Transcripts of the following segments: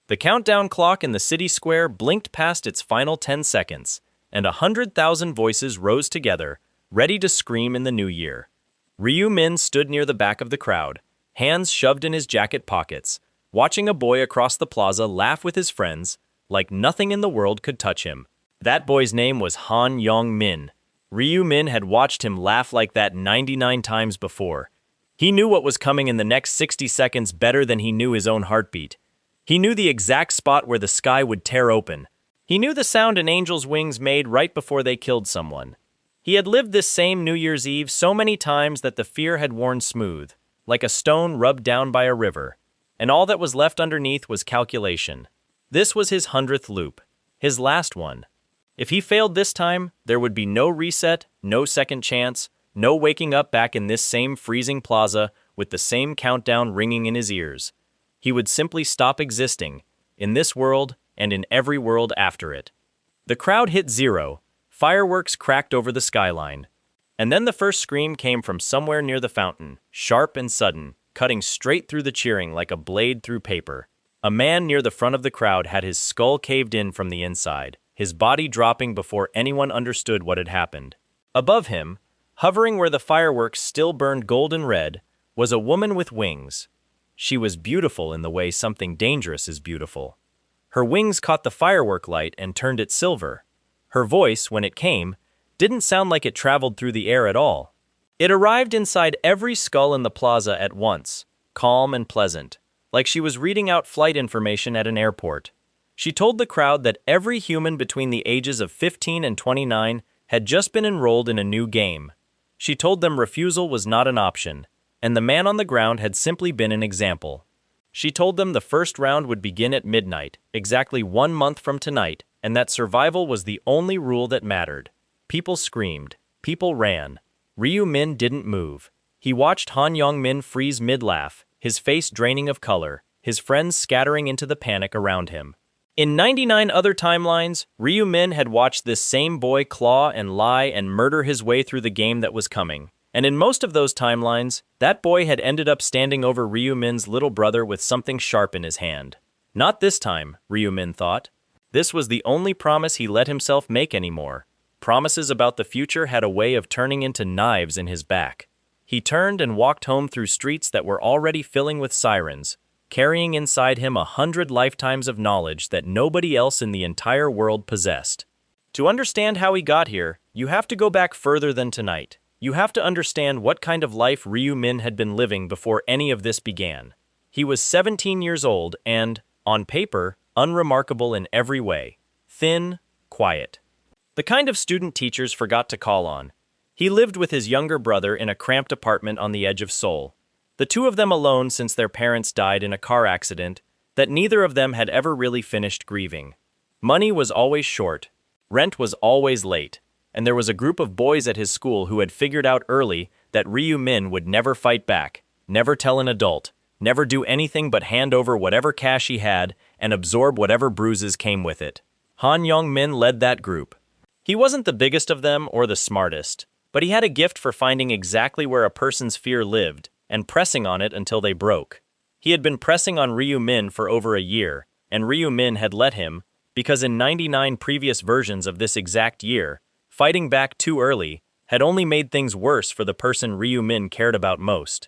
The countdown clock in the city square blinked past its final 10 seconds, and 100,000 voices rose together, ready to scream in the new year. Ryu Min stood near the back of the crowd, hands shoved in his jacket pockets, watching a boy across the plaza laugh with his friends like nothing in the world could touch him. That boy's name was Han Yong Min. Ryu Min had watched him laugh like that 99 times before. He knew what was coming in the next 60 seconds better than he knew his own heartbeat. He knew the exact spot where the sky would tear open. He knew the sound an angel's wings made right before they killed someone. He had lived this same New Year's Eve so many times that the fear had worn smooth, like a stone rubbed down by a river, and all that was left underneath was calculation. This was his 100th loop, his last one. If he failed this time, there would be no reset, no second chance, no waking up back in this same freezing plaza with the same countdown ringing in his ears. He would simply stop existing, in this world and in every world after it. The crowd hit zero, fireworks cracked over the skyline. And then the first scream came from somewhere near the fountain, sharp and sudden, cutting straight through the cheering like a blade through paper. A man near the front of the crowd had his skull caved in from the inside, his body dropping before anyone understood what had happened. Above him, hovering where the fireworks still burned golden red, was a woman with wings. She was beautiful in the way something dangerous is beautiful. Her wings caught the firework light and turned it silver. Her voice, when it came, didn't sound like it traveled through the air at all. It arrived inside every skull in the plaza at once, calm and pleasant, like she was reading out flight information at an airport. She told the crowd that every human between the ages of 15 and 29 had just been enrolled in a new game. She told them refusal was not an option, and the man on the ground had simply been an example. She told them the first round would begin at midnight, exactly 1 month from tonight, and that survival was the only rule that mattered. People screamed. People ran. Ryu Min didn't move. He watched Han Yong Min freeze mid-laugh, his face draining of color, his friends scattering into the panic around him. In 99 other timelines, Ryu Min had watched this same boy claw and lie and murder his way through the game that was coming. And in most of those timelines, that boy had ended up standing over Ryu Min's little brother with something sharp in his hand. Not this time, Ryu Min thought. This was the only promise he let himself make anymore. Promises about the future had a way of turning into knives in his back. He turned and walked home through streets that were already filling with sirens, carrying inside him 100 lifetimes of knowledge that nobody else in the entire world possessed. To understand how he got here, you have to go back further than tonight. You have to understand what kind of life Ryu Min had been living before any of this began. He was 17 years old and, on paper, unremarkable in every way. Thin, quiet. The kind of student teachers forgot to call on. He lived with his younger brother in a cramped apartment on the edge of Seoul. The two of them alone since their parents died in a car accident that neither of them had ever really finished grieving. Money was always short. Rent was always late. And there was a group of boys at his school who had figured out early that Ryu Min would never fight back, never tell an adult, never do anything but hand over whatever cash he had and absorb whatever bruises came with it. Han Yong Min led that group. He wasn't the biggest of them or the smartest, but he had a gift for finding exactly where a person's fear lived and pressing on it until they broke. He had been pressing on Ryu Min for over a year, and Ryu Min had let him, because in 99 previous versions of this exact year, fighting back too early had only made things worse for the person Ryu Min cared about most.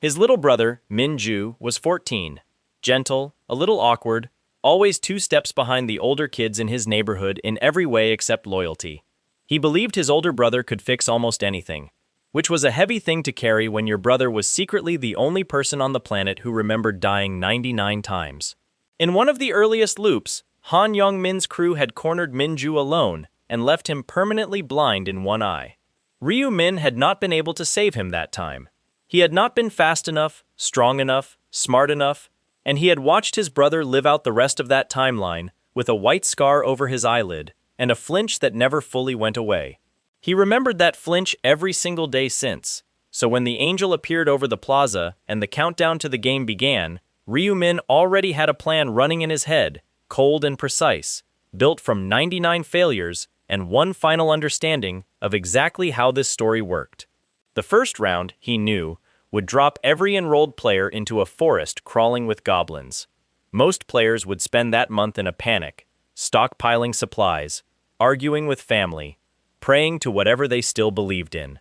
His little brother, Min Ju, was 14, gentle, a little awkward, always 2 steps behind the older kids in his neighborhood in every way except loyalty. He believed his older brother could fix almost anything, which was a heavy thing to carry when your brother was secretly the only person on the planet who remembered dying 99 times. In one of the earliest loops, Han Yong Min's crew had cornered Min Ju alone and left him permanently blind in one eye. Ryu Min had not been able to save him that time. He had not been fast enough, strong enough, smart enough, and he had watched his brother live out the rest of that timeline with a white scar over his eyelid and a flinch that never fully went away. He remembered that flinch every single day since, so when the angel appeared over the plaza and the countdown to the game began, Ryu Min already had a plan running in his head, cold and precise, built from 99 failures and one final understanding of exactly how this story worked. The first round, he knew, would drop every enrolled player into a forest crawling with goblins. Most players would spend that month in a panic, stockpiling supplies, arguing with family, praying to whatever they still believed in.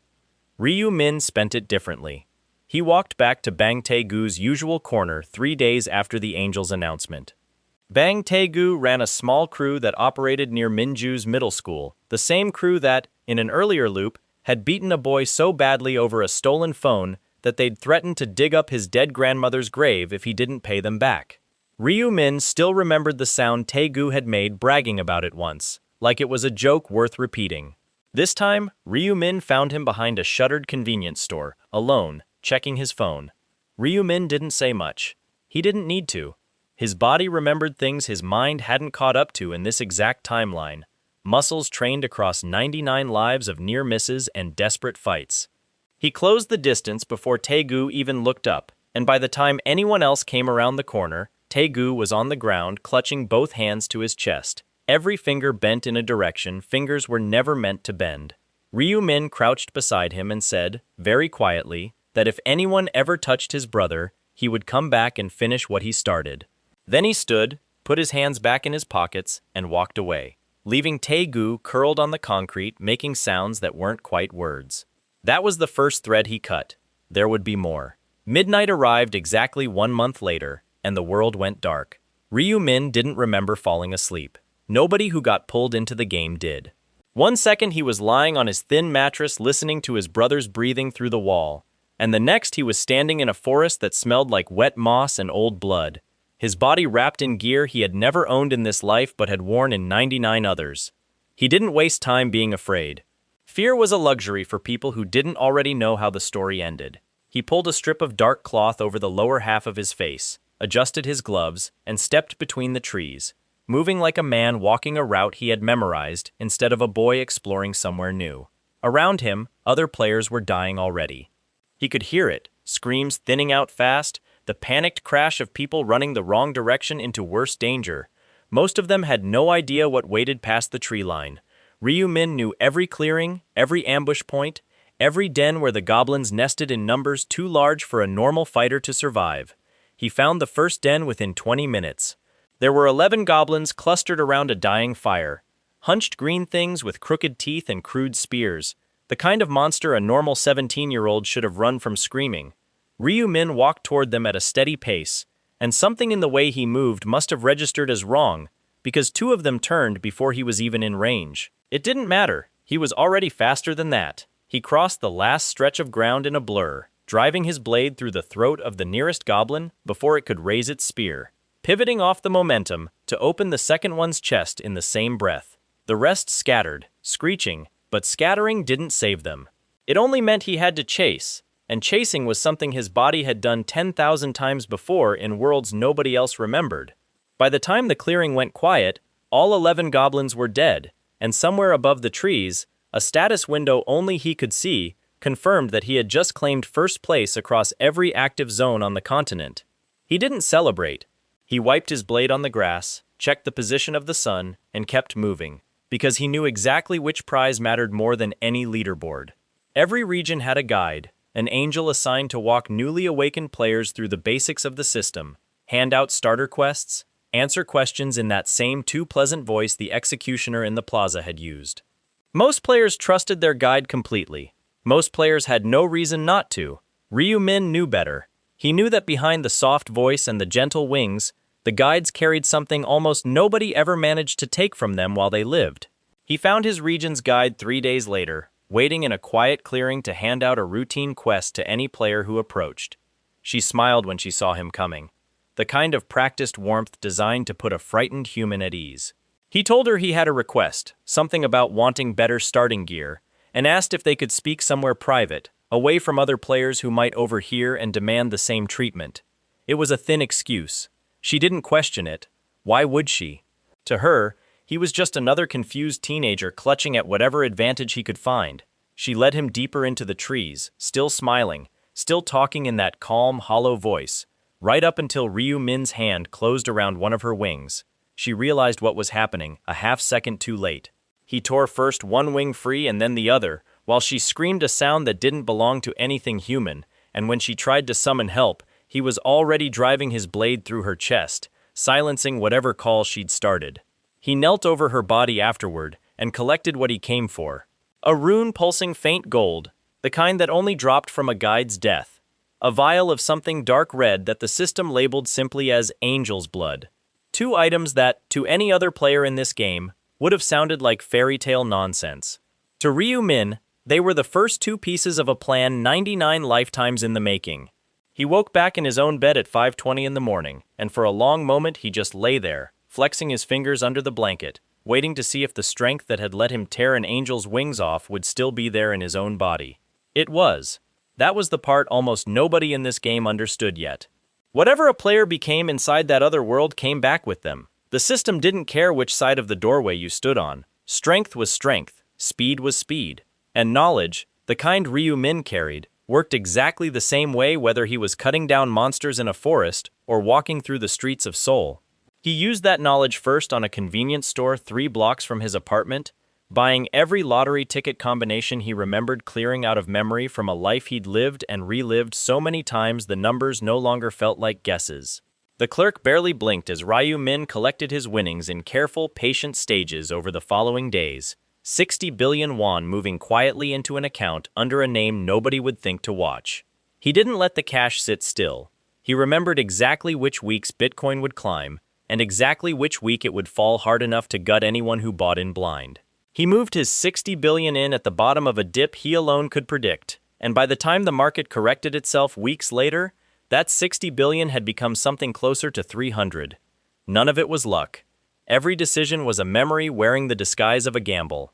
Ryu Min spent it differently. He walked back to Bang Tae-gu's usual corner 3 days after the Angels' announcement. Bang Tae-gu ran a small crew that operated near Minju's middle school, the same crew that, in an earlier loop, had beaten a boy so badly over a stolen phone that they'd threatened to dig up his dead grandmother's grave if he didn't pay them back. Ryu Min still remembered the sound Tae-gu had made bragging about it once, like it was a joke worth repeating. This time, Ryu Min found him behind a shuttered convenience store, alone, checking his phone. Ryu Min didn't say much. He didn't need to. His body remembered things his mind hadn't caught up to in this exact timeline. Muscles trained across 99 lives of near misses and desperate fights. He closed the distance before Tae-gu even looked up, and by the time anyone else came around the corner, Tae-gu was on the ground clutching both hands to his chest. Every finger bent in a direction fingers were never meant to bend. Ryu Min crouched beside him and said, very quietly, that if anyone ever touched his brother, he would come back and finish what he started. Then he stood, put his hands back in his pockets, and walked away, leaving Tae-gu curled on the concrete making sounds that weren't quite words. That was the first thread he cut. There would be more. Midnight arrived exactly 1 month later, and the world went dark. Ryu Min didn't remember falling asleep. Nobody who got pulled into the game did. 1 second he was lying on his thin mattress listening to his brother's breathing through the wall, and the next he was standing in a forest that smelled like wet moss and old blood, his body wrapped in gear he had never owned in this life but had worn in 99 others. He didn't waste time being afraid. Fear was a luxury for people who didn't already know how the story ended. He pulled a strip of dark cloth over the lower half of his face, adjusted his gloves, and stepped between the trees, moving like a man walking a route he had memorized instead of a boy exploring somewhere new. Around him, other players were dying already. He could hear it, screams thinning out fast, the panicked crash of people running the wrong direction into worse danger. Most of them had no idea what waited past the tree line. Ryu Min knew every clearing, every ambush point, every den where the goblins nested in numbers too large for a normal fighter to survive. He found the first den within 20 minutes. There were 11 goblins clustered around a dying fire, hunched green things with crooked teeth and crude spears, the kind of monster a normal 17-year-old should have run from screaming. Ryu Min walked toward them at a steady pace, and something in the way he moved must have registered as wrong, because 2 of them turned before he was even in range. It didn't matter. He was already faster than that. He crossed the last stretch of ground in a blur, driving his blade through the throat of the nearest goblin before it could raise its spear, pivoting off the momentum to open the second one's chest in the same breath. The rest scattered, screeching, but scattering didn't save them. It only meant he had to chase, and chasing was something his body had done 10,000 times before in worlds nobody else remembered. By the time the clearing went quiet, all 11 goblins were dead, and somewhere above the trees, a status window only he could see confirmed that he had just claimed first place across every active zone on the continent. He didn't celebrate. He wiped his blade on the grass, checked the position of the sun, and kept moving, because he knew exactly which prize mattered more than any leaderboard. Every region had a guide, an angel assigned to walk newly awakened players through the basics of the system, hand out starter quests, answer questions in that same too-pleasant voice the executioner in the plaza had used. Most players trusted their guide completely. Most players had no reason not to. Ryu Min knew better. He knew that behind the soft voice and the gentle wings, the guides carried something almost nobody ever managed to take from them while they lived. He found his region's guide 3 days later, waiting in a quiet clearing to hand out a routine quest to any player who approached. She smiled when she saw him coming, the kind of practiced warmth designed to put a frightened human at ease. He told her he had a request, something about wanting better starting gear, and asked if they could speak somewhere private, away from other players who might overhear and demand the same treatment. It was a thin excuse. She didn't question it. Why would she? To her, he was just another confused teenager clutching at whatever advantage he could find. She led him deeper into the trees, still smiling, still talking in that calm, hollow voice, right up until Ryu Min's hand closed around one of her wings. She realized what was happening, a half-second too late. He tore first one wing free and then the other, while she screamed a sound that didn't belong to anything human, and when she tried to summon help, he was already driving his blade through her chest, silencing whatever call she'd started. He knelt over her body afterward and collected what he came for. A rune pulsing faint gold, the kind that only dropped from a guide's death. A vial of something dark red that the system labeled simply as Angel's Blood. Two items that, to any other player in this game, would have sounded like fairy tale nonsense. To Ryu Min, they were the first two pieces of a plan 99 lifetimes in the making. He woke back in his own bed at 5:20 in the morning, and for a long moment he just lay there, flexing his fingers under the blanket, waiting to see if the strength that had let him tear an angel's wings off would still be there in his own body. It was. That was the part almost nobody in this game understood yet. Whatever a player became inside that other world came back with them. The system didn't care which side of the doorway you stood on. Strength was strength, speed was speed, and knowledge, the kind Ryu Min carried, worked exactly the same way whether he was cutting down monsters in a forest or walking through the streets of Seoul. He used that knowledge first on a convenience store 3 blocks from his apartment, buying every lottery ticket combination he remembered clearing out of memory from a life he'd lived and relived so many times the numbers no longer felt like guesses. The clerk barely blinked as Ryu Min collected his winnings in careful, patient stages over the following days, 60 billion won moving quietly into an account under a name nobody would think to watch. He didn't let the cash sit still. He remembered exactly which weeks Bitcoin would climb, and exactly which week it would fall hard enough to gut anyone who bought in blind. He moved his 60 billion in at the bottom of a dip he alone could predict, and by the time the market corrected itself weeks later, that 60 billion had become something closer to 300. None of it was luck. Every decision was a memory wearing the disguise of a gamble.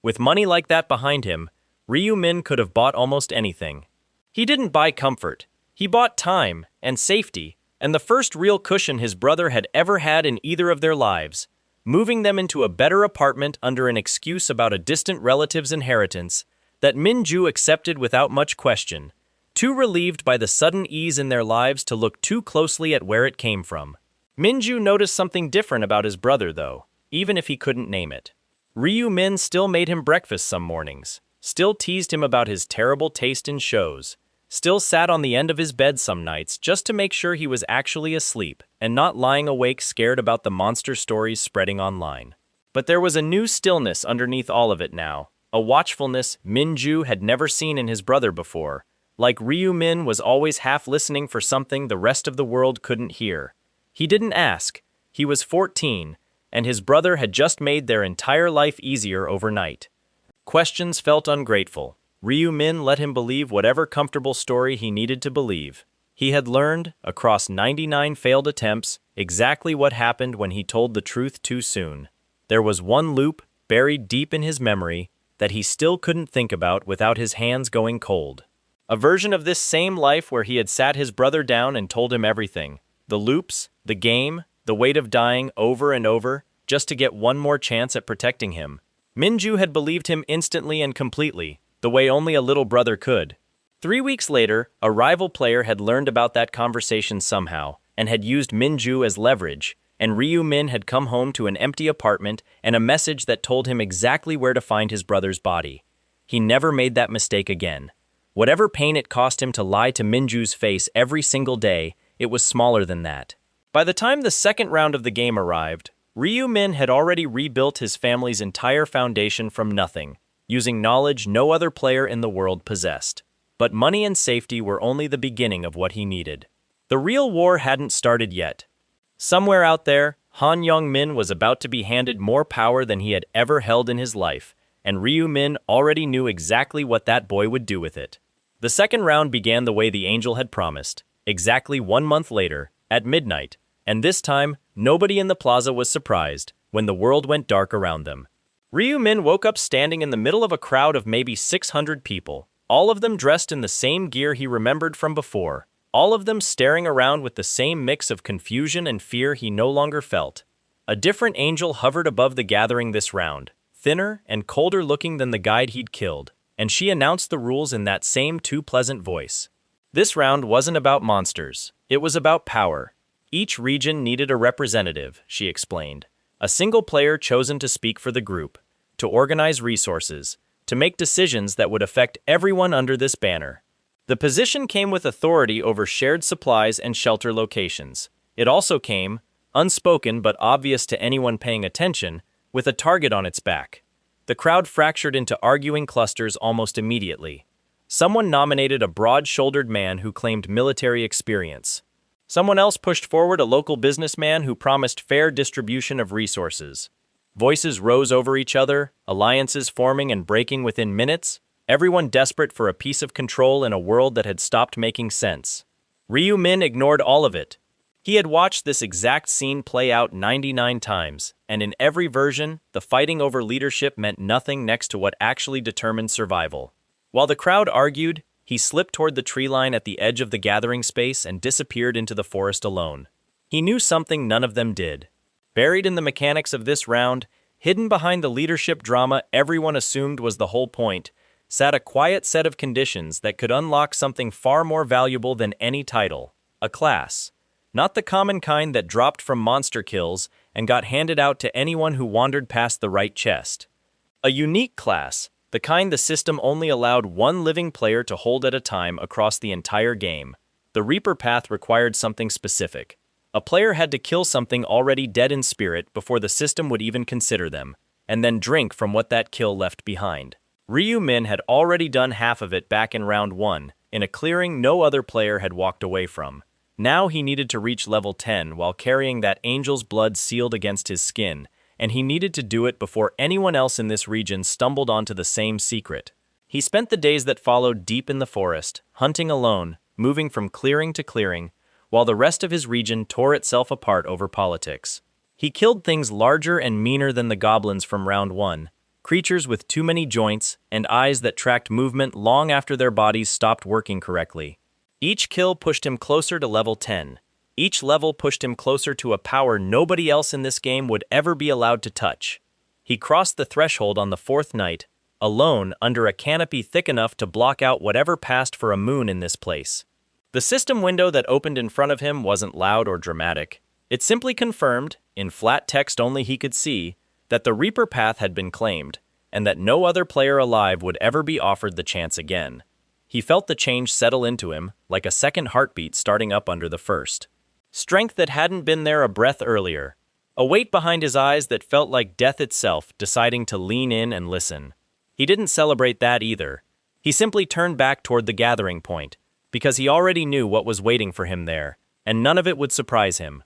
With money like that behind him, Ryu Min could have bought almost anything. He didn't buy comfort. He bought time and safety, and the first real cushion his brother had ever had in either of their lives, moving them into a better apartment under an excuse about a distant relative's inheritance that Min-ju accepted without much question, too relieved by the sudden ease in their lives to look too closely at where it came from. Min-ju noticed something different about his brother, though, even if he couldn't name it. Ryu Min still made him breakfast some mornings, still teased him about his terrible taste in shows, still sat on the end of his bed some nights just to make sure he was actually asleep and not lying awake scared about the monster stories spreading online. But there was a new stillness underneath all of it now, a watchfulness Min-ju had never seen in his brother before, like Ryu Min was always half listening for something the rest of the world couldn't hear. He didn't ask. He was 14, and his brother had just made their entire life easier overnight. Questions felt ungrateful. Ryu Min let him believe whatever comfortable story he needed to believe. He had learned, across 99 failed attempts, exactly what happened when he told the truth too soon. There was one loop, buried deep in his memory, that he still couldn't think about without his hands going cold. A version of this same life where he had sat his brother down and told him everything. The loops, the game, the weight of dying over and over, just to get one more chance at protecting him. Min-ju had believed him instantly and completely, the way only a little brother could. 3 weeks later, a rival player had learned about that conversation somehow, and had used Min-ju as leverage, and Ryu Min had come home to an empty apartment and a message that told him exactly where to find his brother's body. He never made that mistake again. Whatever pain it cost him to lie to Min-ju's face every single day, it was smaller than that. By the time the second round of the game arrived, Ryu Min had already rebuilt his family's entire foundation from nothing, using knowledge no other player in the world possessed. But money and safety were only the beginning of what he needed. The real war hadn't started yet. Somewhere out there, Han Young-min was about to be handed more power than he had ever held in his life, and Ryu Min already knew exactly what that boy would do with it. The second round began the way the angel had promised, exactly 1 month later, at midnight, and this time, nobody in the plaza was surprised when the world went dark around them. Ryu Min woke up standing in the middle of a crowd of maybe 600 people, all of them dressed in the same gear he remembered from before, all of them staring around with the same mix of confusion and fear he no longer felt. A different angel hovered above the gathering this round, thinner and colder looking than the guide he'd killed, and she announced the rules in that same too pleasant voice. This round wasn't about monsters, it was about power. Each region needed a representative, she explained, a single player chosen to speak for the group, to organize resources, to make decisions that would affect everyone under this banner. The position came with authority over shared supplies and shelter locations. It also came, unspoken but obvious to anyone paying attention, with a target on its back. The crowd fractured into arguing clusters almost immediately. Someone nominated a broad-shouldered man who claimed military experience. Someone else pushed forward a local businessman who promised fair distribution of resources. Voices rose over each other, alliances forming and breaking within minutes, everyone desperate for a piece of control in a world that had stopped making sense. Ryu Min ignored all of it. He had watched this exact scene play out 99 times, and in every version, the fighting over leadership meant nothing next to what actually determined survival. While the crowd argued, he slipped toward the tree line at the edge of the gathering space and disappeared into the forest alone. He knew something none of them did. Buried in the mechanics of this round, hidden behind the leadership drama everyone assumed was the whole point, sat a quiet set of conditions that could unlock something far more valuable than any title: a class. Not the common kind that dropped from monster kills and got handed out to anyone who wandered past the right chest. A unique class, the kind the system only allowed one living player to hold at a time across the entire game. The Reaper path required something specific. A player had to kill something already dead in spirit before the system would even consider them, and then drink from what that kill left behind. Ryu Min had already done half of it back in round 1, in a clearing no other player had walked away from. Now he needed to reach level 10 while carrying that angel's blood sealed against his skin, and he needed to do it before anyone else in this region stumbled onto the same secret. He spent the days that followed deep in the forest, hunting alone, moving from clearing to clearing, while the rest of his region tore itself apart over politics. He killed things larger and meaner than the goblins from round 1, creatures with too many joints and eyes that tracked movement long after their bodies stopped working correctly. Each kill pushed him closer to level 10. Each level pushed him closer to a power nobody else in this game would ever be allowed to touch. He crossed the threshold on the 4th night, alone under a canopy thick enough to block out whatever passed for a moon in this place. The system window that opened in front of him wasn't loud or dramatic. It simply confirmed, in flat text only he could see, that the Reaper path had been claimed, and that no other player alive would ever be offered the chance again. He felt the change settle into him, like a second heartbeat starting up under the first. Strength that hadn't been there a breath earlier. A weight behind his eyes that felt like death itself, deciding to lean in and listen. He didn't celebrate that either. He simply turned back toward the gathering point, because he already knew what was waiting for him there, and none of it would surprise him.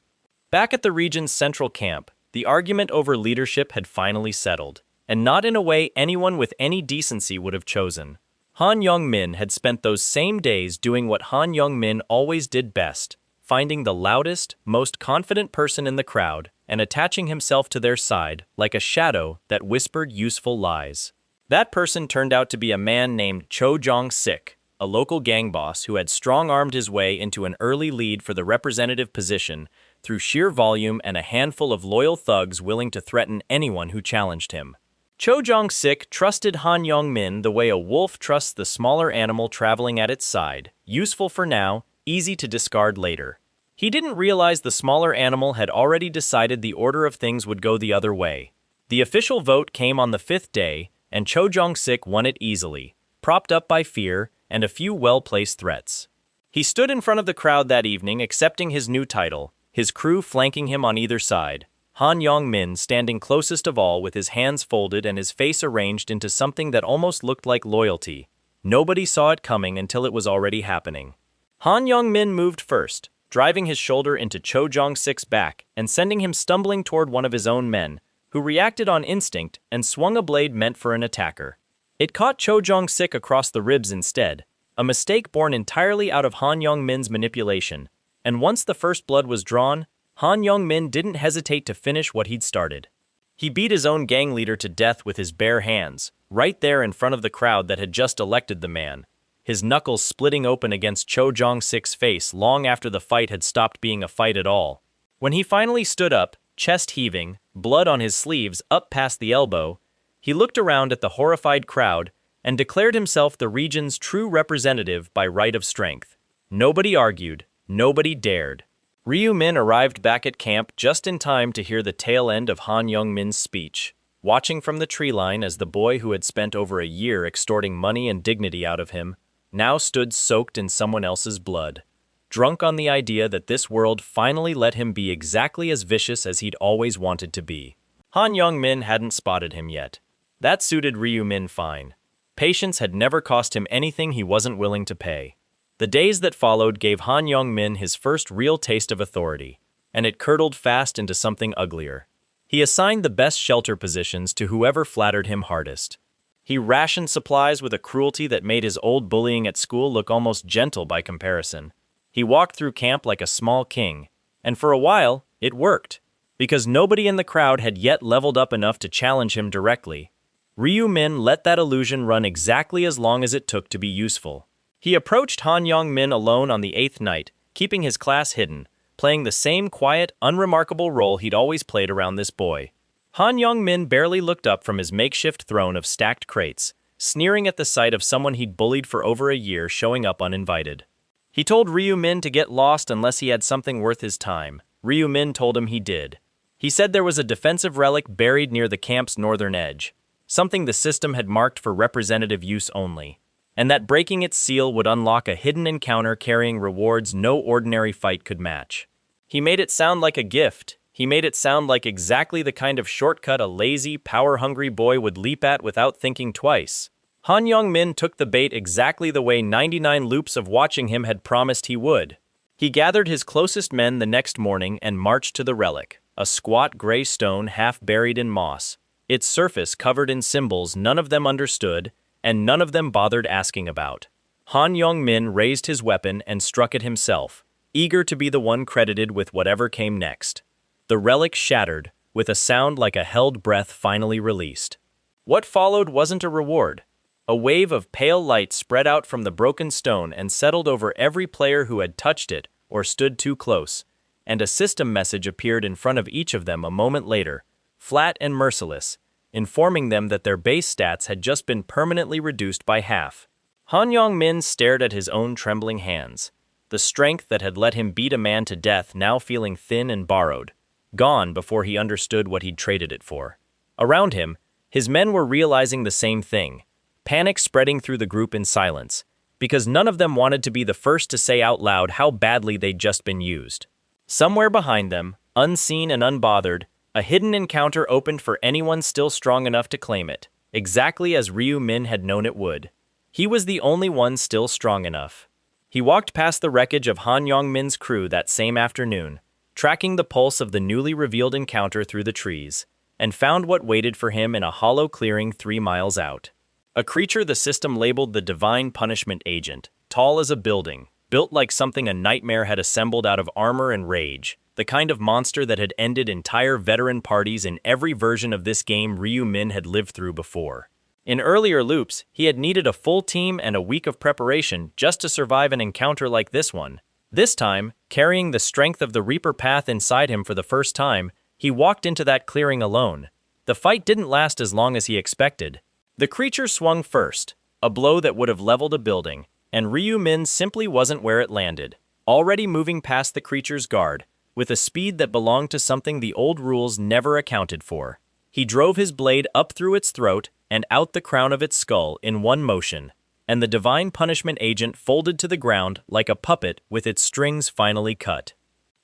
Back at the region's central camp, the argument over leadership had finally settled, and not in a way anyone with any decency would have chosen. Han Young-min had spent those same days doing what Han Young-min always did best, finding the loudest, most confident person in the crowd and attaching himself to their side like a shadow that whispered useful lies. That person turned out to be a man named Cho Jong-sik, a local gang boss who had strong-armed his way into an early lead for the representative position through sheer volume and a handful of loyal thugs willing to threaten anyone who challenged him. Cho Jong-sik trusted Han Young-min the way a wolf trusts the smaller animal traveling at its side, useful for now, easy to discard later. He didn't realize the smaller animal had already decided the order of things would go the other way. The official vote came on the 5th day, and Cho Jong-sik won it easily, propped up by fear and a few well-placed threats. He stood in front of the crowd that evening accepting his new title, his crew flanking him on either side. Han Young-min standing closest of all with his hands folded and his face arranged into something that almost looked like loyalty. Nobody saw it coming until it was already happening. Han Young-min moved first, driving his shoulder into Cho Jong-sik's back and sending him stumbling toward one of his own men, who reacted on instinct and swung a blade meant for an attacker. It caught Cho Jong-sik across the ribs instead, a mistake born entirely out of Han Young-min's manipulation, and once the first blood was drawn, Han Young-min didn't hesitate to finish what he'd started. He beat his own gang leader to death with his bare hands, right there in front of the crowd that had just elected the man, his knuckles splitting open against Cho Jong-sik's face long after the fight had stopped being a fight at all. When he finally stood up, chest heaving, blood on his sleeves up past the elbow, he looked around at the horrified crowd and declared himself the region's true representative by right of strength. Nobody argued, nobody dared. Ryu Min arrived back at camp just in time to hear the tail end of Han Young-min's speech, watching from the tree line as the boy who had spent over a year extorting money and dignity out of him now stood soaked in someone else's blood. drunk on the idea that this world finally let him be exactly as vicious as he'd always wanted to be. Han Yong-min hadn't spotted him yet. That suited Ryu-min fine. Patience had never cost him anything he wasn't willing to pay. The days that followed gave Han Yong-min his first real taste of authority, and it curdled fast into something uglier. He assigned the best shelter positions to whoever flattered him hardest. He rationed supplies with a cruelty that made his old bullying at school look almost gentle by comparison. He walked through camp like a small king, and for a while, it worked, because nobody in the crowd had yet leveled up enough to challenge him directly. Ryu-min let that illusion run exactly as long as it took to be useful. He approached Han Yong-min alone on the 8th night, keeping his class hidden, playing the same quiet, unremarkable role he'd always played around this boy. Han Yong-min barely looked up from his makeshift throne of stacked crates, sneering at the sight of someone he'd bullied for over a year showing up uninvited. He told Ryu-min to get lost unless he had something worth his time. Ryu-min told him he did. He said there was a defensive relic buried near the camp's northern edge, something the system had marked for representative use only, and that breaking its seal would unlock a hidden encounter carrying rewards no ordinary fight could match. He made it sound like a gift. He made it sound like exactly the kind of shortcut a lazy, power-hungry boy would leap at without thinking twice. Han Yong-min took the bait exactly the way 99 loops of watching him had promised he would. He gathered his closest men the next morning and marched to the relic, a squat gray stone half buried in moss, its surface covered in symbols none of them understood and none of them bothered asking about. Han Yong-min raised his weapon and struck it himself, eager to be the one credited with whatever came next. The relic shattered, with a sound like a held breath finally released. What followed wasn't a reward. A wave of pale light spread out from the broken stone and settled over every player who had touched it or stood too close, and a system message appeared in front of each of them a moment later, flat and merciless, informing them that their base stats had just been permanently reduced by half. Han Yong-min stared at his own trembling hands, the strength that had let him beat a man to death now feeling thin and borrowed, gone before he understood what he'd traded it for. Around him, his men were realizing the same thing, panic spreading through the group in silence, because none of them wanted to be the first to say out loud how badly they'd just been used. Somewhere behind them, unseen and unbothered, a hidden encounter opened for anyone still strong enough to claim it, exactly as Ryu-min had known it would. He was the only one still strong enough. He walked past the wreckage of Han Yong-min's crew that same afternoon, tracking the pulse of the newly revealed encounter through the trees, and found what waited for him in a hollow clearing 3 miles out. A creature the system labeled the Divine Punishment Agent, tall as a building, built like something a nightmare had assembled out of armor and rage, the kind of monster that had ended entire veteran parties in every version of this game Ryu-min had lived through before. In earlier loops, he had needed a full team and a week of preparation just to survive an encounter like this one. This time, carrying the strength of the Reaper path inside him for the first time, he walked into that clearing alone. The fight didn't last as long as he expected. The creature swung first, a blow that would have leveled a building, and Ryu-min simply wasn't where it landed, already moving past the creature's guard, with a speed that belonged to something the old rules never accounted for. He drove his blade up through its throat and out the crown of its skull in one motion, and the Divine Punishment Agent folded to the ground like a puppet with its strings finally cut.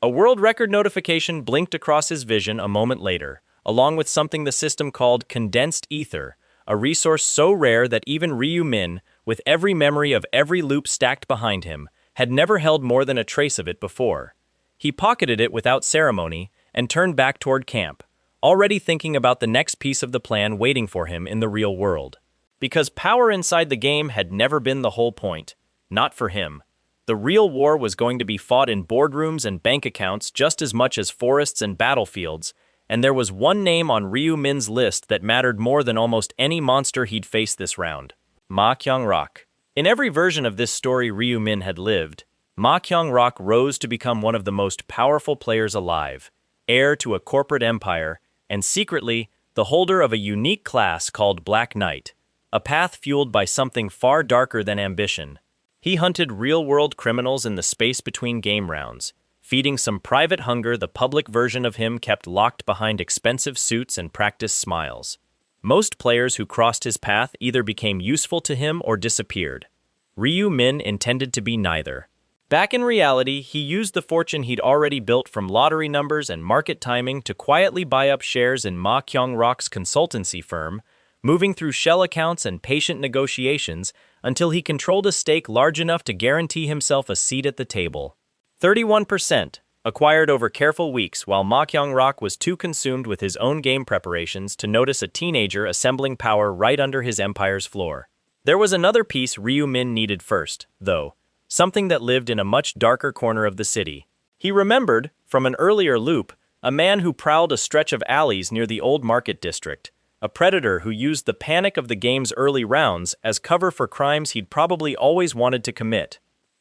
A world record notification blinked across his vision a moment later, along with something the system called condensed ether, a resource so rare that even Ryu-min, with every memory of every loop stacked behind him, had never held more than a trace of it before. He pocketed it without ceremony and turned back toward camp, already thinking about the next piece of the plan waiting for him in the real world. Because power inside the game had never been the whole point, not for him. The real war was going to be fought in boardrooms and bank accounts just as much as forests and battlefields, and there was one name on Ryu-min's list that mattered more than almost any monster he'd faced this round: Ma Kyung-rak. In every version of this story Ryu-min had lived, Ma Kyung-rak rose to become one of the most powerful players alive, heir to a corporate empire, and secretly the holder of a unique class called Black Knight, a path fueled by something far darker than ambition. He hunted real-world criminals in the space between game rounds, feeding some private hunger the public version of him kept locked behind expensive suits and practiced smiles. Most players who crossed his path either became useful to him or disappeared. Ryu-min intended to be neither. Back in reality, he used the fortune he'd already built from lottery numbers and market timing to quietly buy up shares in Ma Kyung-rok's consultancy firm, moving through shell accounts and patient negotiations until he controlled a stake large enough to guarantee himself a seat at the table. 31%, acquired over careful weeks while Ma Kyung-rok was too consumed with his own game preparations to notice a teenager assembling power right under his empire's floor. There was another piece Ryu-min needed first, though, something that lived in a much darker corner of the city. He remembered, from an earlier loop, a man who prowled a stretch of alleys near the old market district, a predator who used the panic of the game's early rounds as cover for crimes he'd probably always wanted to commit.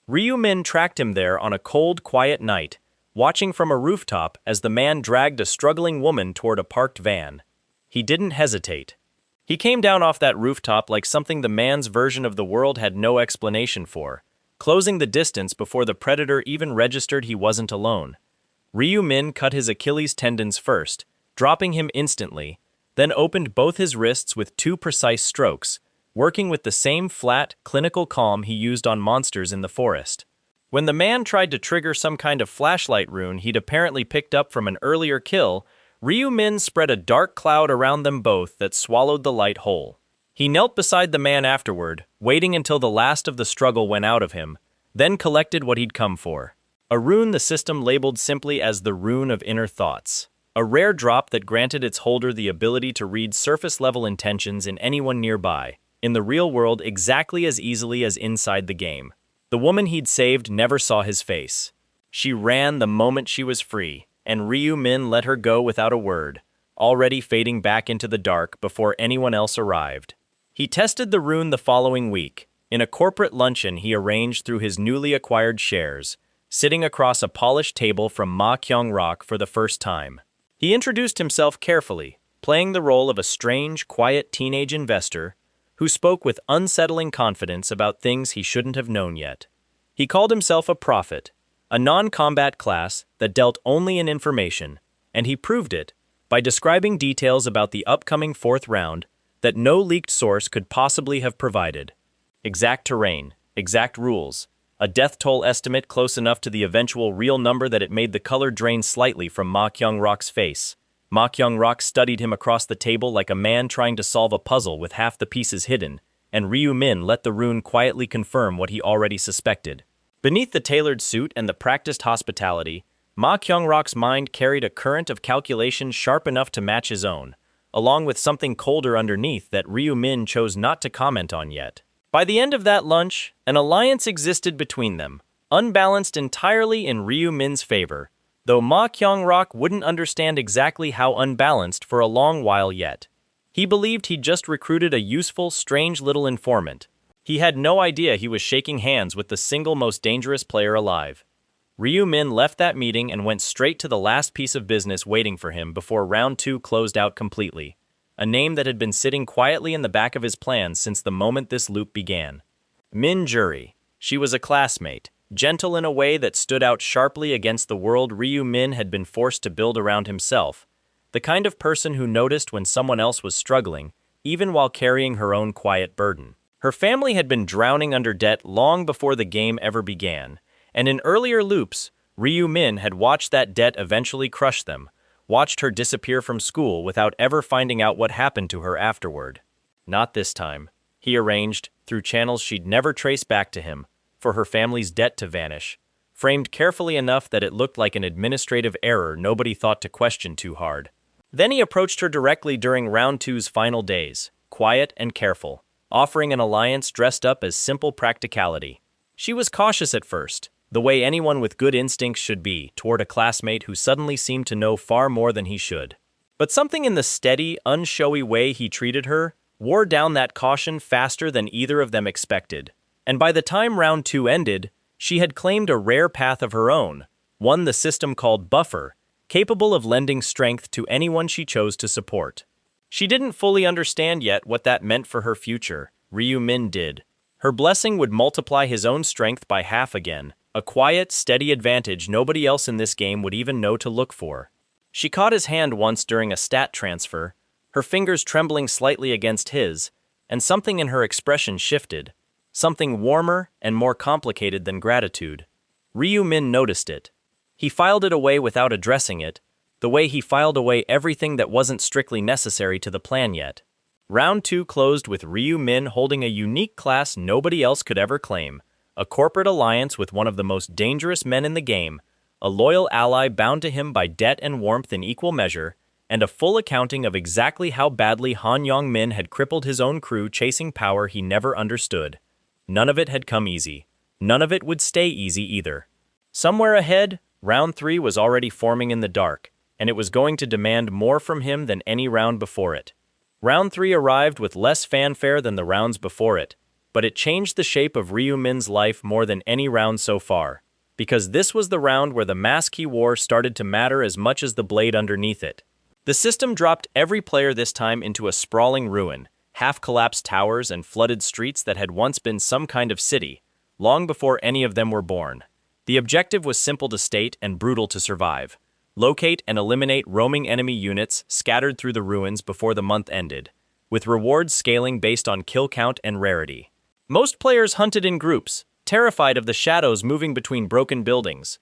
Ryu-min tracked him there on a cold, quiet night, watching from a rooftop as the man dragged a struggling woman toward a parked van. He didn't hesitate. He came down off that rooftop like something the man's version of the world had no explanation for, closing the distance before the predator even registered he wasn't alone. Ryu-min cut his Achilles tendons first, dropping him instantly, then opened both his wrists with 2 precise strokes, working with the same flat, clinical calm he used on monsters in the forest. When the man tried to trigger some kind of flashlight rune he'd apparently picked up from an earlier kill, Ryu-min spread a dark cloud around them both that swallowed the light whole. He knelt beside the man afterward, waiting until the last of the struggle went out of him, then collected what he'd come for. A rune the system labeled simply as the Rune of Inner Thoughts. A rare drop that granted its holder the ability to read surface-level intentions in anyone nearby, in the real world exactly as easily as inside the game. The woman he'd saved never saw his face. She ran the moment she was free, and Ryu-min let her go without a word, already fading back into the dark before anyone else arrived. He tested the rune the following week, in a corporate luncheon he arranged through his newly acquired shares, sitting across a polished table from Ma Kyung-rok for the first time. He introduced himself carefully, playing the role of a strange, quiet teenage investor who spoke with unsettling confidence about things he shouldn't have known yet. He called himself a prophet, a non-combat class that dealt only in information, and he proved it by describing details about the upcoming 4th round that no leaked source could possibly have provided. Exact terrain, exact rules, a death toll estimate close enough to the eventual real number that it made the color drain slightly from Ma Kyung-rok's face. Ma Kyung-rok studied him across the table like a man trying to solve a puzzle with half the pieces hidden, and Ryu-min let the rune quietly confirm what he already suspected. Beneath the tailored suit and the practiced hospitality, Ma Kyung-rok's mind carried a current of calculation sharp enough to match his own, along with something colder underneath that Ryu-min chose not to comment on yet. By the end of that lunch, an alliance existed between them, unbalanced entirely in Ryu-min's favor, though Ma Kyung-rok wouldn't understand exactly how unbalanced for a long while yet. He believed he'd just recruited a useful, strange little informant. He had no idea he was shaking hands with the single most dangerous player alive. Ryu-min left that meeting and went straight to the last piece of business waiting for him before round 2 closed out completely. A name that had been sitting quietly in the back of his plans since the moment this loop began. Min Jury. She was a classmate, gentle in a way that stood out sharply against the world Ryu-min had been forced to build around himself, the kind of person who noticed when someone else was struggling, even while carrying her own quiet burden. Her family had been drowning under debt long before the game ever began, and in earlier loops, Ryu-min had watched that debt eventually crush them, watched her disappear from school without ever finding out what happened to her afterward. Not this time. He arranged, through channels she'd never trace back to him, for her family's debt to vanish, framed carefully enough that it looked like an administrative error nobody thought to question too hard. Then he approached her directly during round 2's final days, quiet and careful, offering an alliance dressed up as simple practicality. She was cautious at first, the way anyone with good instincts should be toward a classmate who suddenly seemed to know far more than he should. But something in the steady, unshowy way he treated her wore down that caution faster than either of them expected. And by the time round 2 ended, she had claimed a rare path of her own, one the system called Buffer, capable of lending strength to anyone she chose to support. She didn't fully understand yet what that meant for her future. Ryu-min did. Her blessing would multiply his own strength by half again, a quiet, steady advantage nobody else in this game would even know to look for. She caught his hand once during a stat transfer, her fingers trembling slightly against his, and something in her expression shifted, something warmer and more complicated than gratitude. Ryu Min noticed it. He filed it away without addressing it, the way he filed away everything that wasn't strictly necessary to the plan yet. Round 2 closed with Ryu Min holding a unique class nobody else could ever claim, a corporate alliance with one of the most dangerous men in the game, a loyal ally bound to him by debt and warmth in equal measure, and a full accounting of exactly how badly Han Yong-min had crippled his own crew chasing power he never understood. None of it had come easy. None of it would stay easy either. Somewhere ahead, round 3 was already forming in the dark, and it was going to demand more from him than any round before it. Round 3 arrived with less fanfare than the rounds before it, but it changed the shape of Ryu Min's life more than any round so far, because this was the round where the mask he wore started to matter as much as the blade underneath it. The system dropped every player this time into a sprawling ruin, half-collapsed towers and flooded streets that had once been some kind of city, long before any of them were born. The objective was simple to state and brutal to survive. Locate and eliminate roaming enemy units scattered through the ruins before the month ended, with rewards scaling based on kill count and rarity. Most players hunted in groups, terrified of the shadows moving between broken buildings.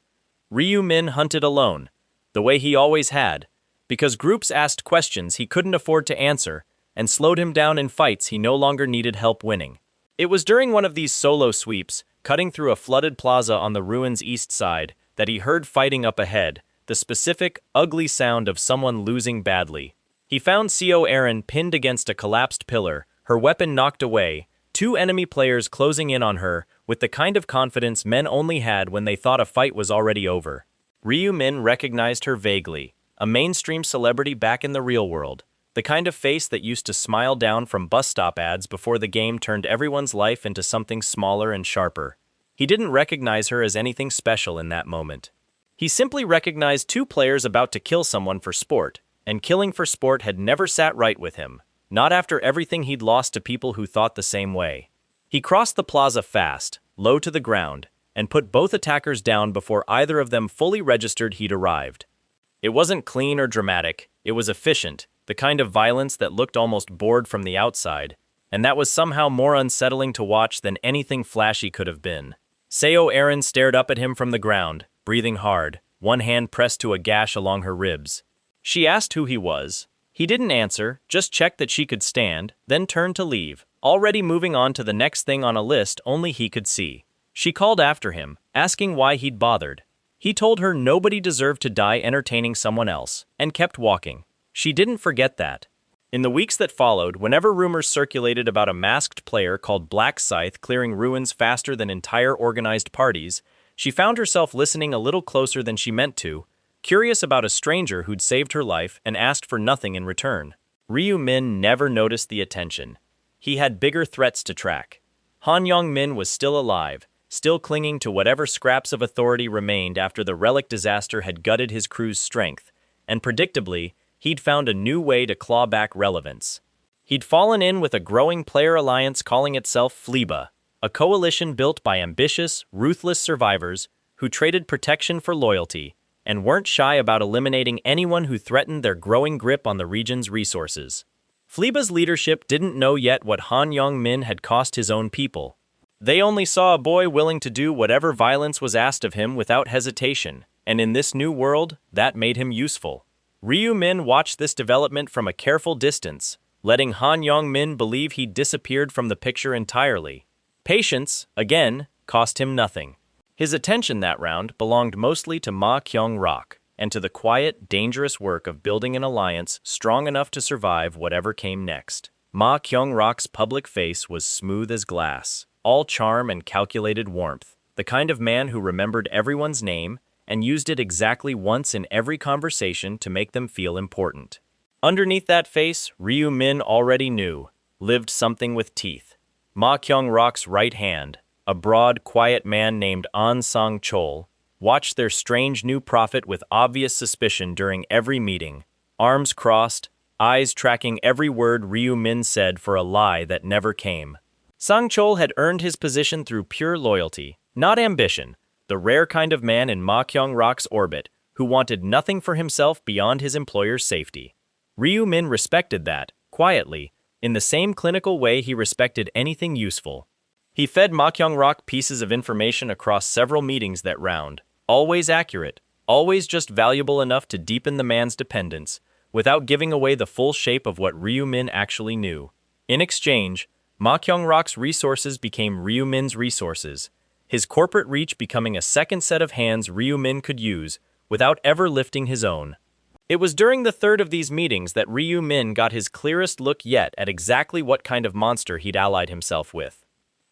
Ryu Min hunted alone, the way he always had, because groups asked questions he couldn't afford to answer and slowed him down in fights he no longer needed help winning. It was during one of these solo sweeps, cutting through a flooded plaza on the ruin's east side, that he heard fighting up ahead, the specific, ugly sound of someone losing badly. He found Co. Erin pinned against a collapsed pillar, her weapon knocked away, 2 enemy players closing in on her, with the kind of confidence men only had when they thought a fight was already over. Ryu Min recognized her vaguely, a mainstream celebrity back in the real world, the kind of face that used to smile down from bus stop ads before the game turned everyone's life into something smaller and sharper. He didn't recognize her as anything special in that moment. He simply recognized 2 players about to kill someone for sport, and killing for sport had never sat right with him, not after everything he'd lost to people who thought the same way. He crossed the plaza fast, low to the ground, and put both attackers down before either of them fully registered he'd arrived. It wasn't clean or dramatic, it was efficient, the kind of violence that looked almost bored from the outside, and that was somehow more unsettling to watch than anything flashy could have been. Co. Erin stared up at him from the ground, breathing hard, one hand pressed to a gash along her ribs. She asked who he was. He didn't answer, just checked that she could stand, then turned to leave, already moving on to the next thing on a list only he could see. She called after him, asking why he'd bothered. He told her nobody deserved to die entertaining someone else, and kept walking. She didn't forget that. In the weeks that followed, whenever rumors circulated about a masked player called Black Scythe clearing ruins faster than entire organized parties, she found herself listening a little closer than she meant to, curious about a stranger who'd saved her life and asked for nothing in return. Ryu Min never noticed the attention. He had bigger threats to track. Han Yong-min was still alive, still clinging to whatever scraps of authority remained after the relic disaster had gutted his crew's strength, and predictably, he'd found a new way to claw back relevance. He'd fallen in with a growing player alliance calling itself Fleaba, a coalition built by ambitious, ruthless survivors who traded protection for loyalty and weren't shy about eliminating anyone who threatened their growing grip on the region's resources. Fleaba's leadership didn't know yet what Han Yong-min had cost his own people. They only saw a boy willing to do whatever violence was asked of him without hesitation, and in this new world, that made him useful. Ryu Min watched this development from a careful distance, letting Han Yong-min believe he'd disappeared from the picture entirely. Patience, again, cost him nothing. His attention that round belonged mostly to Ma Kyung-rok, and to the quiet, dangerous work of building an alliance strong enough to survive whatever came next. Ma Kyung-rok's public face was smooth as glass, all charm and calculated warmth, the kind of man who remembered everyone's name and used it exactly once in every conversation to make them feel important. Underneath that face, Ryu Min already knew, lived something with teeth. Ma Kyung-rok's right hand, a broad, quiet man named An Sang-chol, watched their strange new prophet with obvious suspicion during every meeting, arms crossed, eyes tracking every word Ryu Min said for a lie that never came. Sang-chol had earned his position through pure loyalty, not ambition, the rare kind of man in Ma Kyung-rok's orbit who wanted nothing for himself beyond his employer's safety. Ryu Min respected that, quietly, in the same clinical way he respected anything useful. He fed Ma Kyung-rok pieces of information across several meetings that round, always accurate, always just valuable enough to deepen the man's dependence, without giving away the full shape of what Ryu-min actually knew. In exchange, Ma Kyung-rok's resources became Ryu-min's resources, his corporate reach becoming a second set of hands Ryu-min could use, without ever lifting his own. It was during the third of these meetings that Ryu-min got his clearest look yet at exactly what kind of monster he'd allied himself with.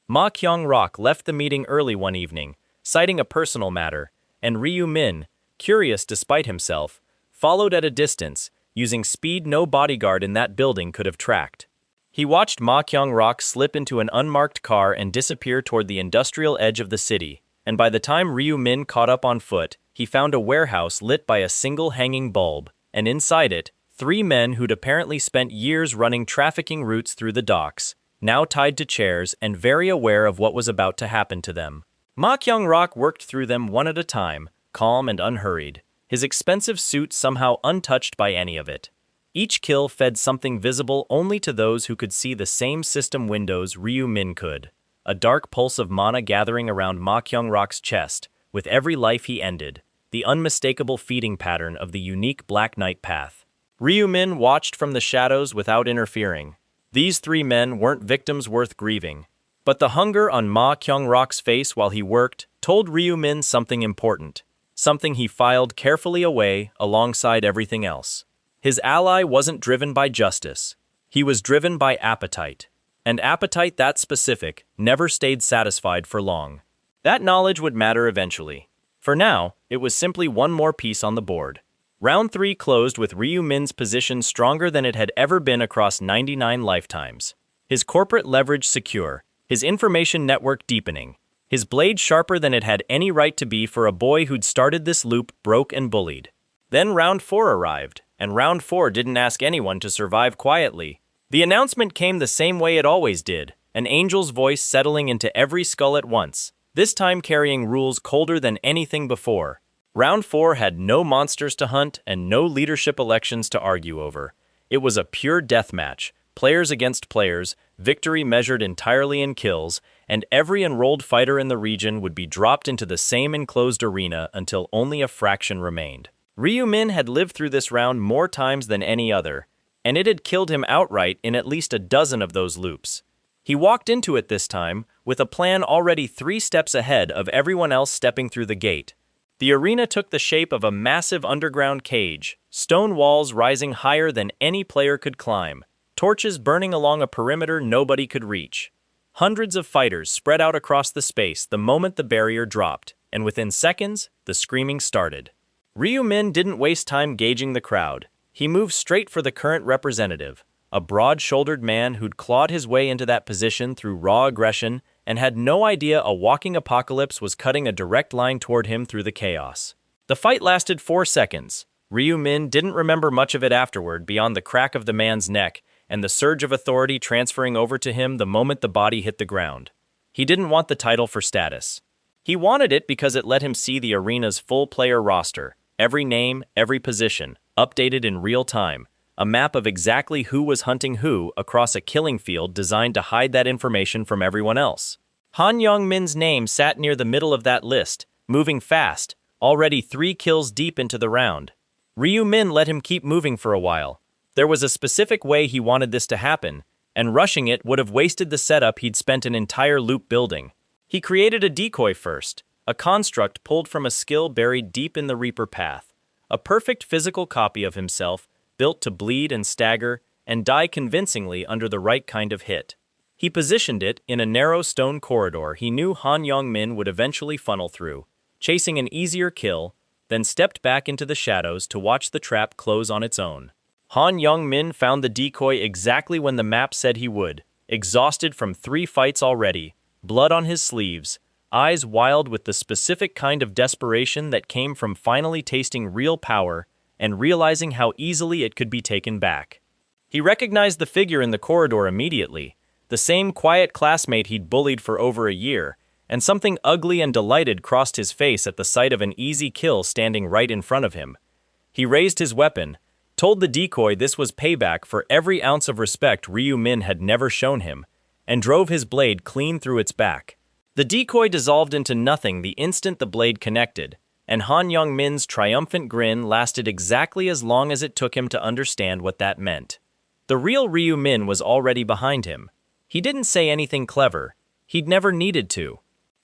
Ma Kyung-rok left the meeting early one evening, citing a personal matter, and Ryu-min, curious despite himself, followed at a distance, using speed no bodyguard in that building could have tracked. He watched Ma Kyung-rok slip into an unmarked car and disappear toward the industrial edge of the city, and by the time Ryu-min caught up on foot, he found a warehouse lit by a single hanging bulb, and inside it, 3 men who'd apparently spent years running trafficking routes through the docks, now tied to chairs and very aware of what was about to happen to them. Ma Kyung-rok worked through them one at a time, calm and unhurried, his expensive suit somehow untouched by any of it. Each kill fed something visible only to those who could see the same system windows Ryu-min could. A dark pulse of mana gathering around Ma Kyung-rok's chest, with every life he ended, the unmistakable feeding pattern of the unique Black Knight path. Ryu-min watched from the shadows without interfering. These 3 men weren't victims worth grieving. But the hunger on Ma Kyung-rok's face while he worked told Ryu-min something important, something he filed carefully away alongside everything else. His ally wasn't driven by justice. He was driven by appetite. And appetite that specific never stayed satisfied for long. That knowledge would matter eventually. For now, it was simply one more piece on the board. Round 3 closed with Ryu-min's position stronger than it had ever been across 99 lifetimes. His corporate leverage secure, his information network deepening, his blade sharper than it had any right to be for a boy who'd started this loop broke and bullied. Then round 4 arrived, and round 4 didn't ask anyone to survive quietly. The announcement came the same way it always did, an angel's voice settling into every skull at once, this time carrying rules colder than anything before. Round 4 had no monsters to hunt and no leadership elections to argue over. It was a pure deathmatch, players against players, victory measured entirely in kills, and every enrolled fighter in the region would be dropped into the same enclosed arena until only a fraction remained. Ryu-min had lived through this round more times than any other, and it had killed him outright in at least a dozen of those loops. He walked into it this time with a plan already 3 steps ahead of everyone else stepping through the gate. The arena took the shape of a massive underground cage, stone walls rising higher than any player could climb, torches burning along a perimeter nobody could reach. Hundreds of fighters spread out across the space the moment the barrier dropped, and within seconds, the screaming started. Ryu-min didn't waste time gauging the crowd. He moved straight for the current representative, a broad-shouldered man who'd clawed his way into that position through raw aggression and had no idea a walking apocalypse was cutting a direct line toward him through the chaos. The fight lasted 4 seconds. Ryu-min didn't remember much of it afterward beyond the crack of the man's neck and the surge of authority transferring over to him the moment the body hit the ground. He didn't want the title for status. He wanted it because it let him see the arena's full player roster, every name, every position, updated in real time, a map of exactly who was hunting who across a killing field designed to hide that information from everyone else. Han Yong-min's name sat near the middle of that list, moving fast, already 3 kills deep into the round. Ryu-min let him keep moving for a while. There was a specific way he wanted this to happen, and rushing it would have wasted the setup he'd spent an entire loop building. He created a decoy first, a construct pulled from a skill buried deep in the Reaper path, a perfect physical copy of himself, built to bleed and stagger and die convincingly under the right kind of hit. He positioned it in a narrow stone corridor he knew Han Yong-min would eventually funnel through, chasing an easier kill, then stepped back into the shadows to watch the trap close on its own. Han Yong-min found the decoy exactly when the map said he would, exhausted from 3 fights already, blood on his sleeves, eyes wild with the specific kind of desperation that came from finally tasting real power and realizing how easily it could be taken back. He recognized the figure in the corridor immediately, the same quiet classmate he'd bullied for over a year, and something ugly and delighted crossed his face at the sight of an easy kill standing right in front of him. He raised his weapon, told the decoy this was payback for every ounce of respect Ryu-min had never shown him, and drove his blade clean through its back. The decoy dissolved into nothing the instant the blade connected, and Han Young-min's triumphant grin lasted exactly as long as it took him to understand what that meant. The real Ryu Min was already behind him. He didn't say anything clever. He'd never needed to.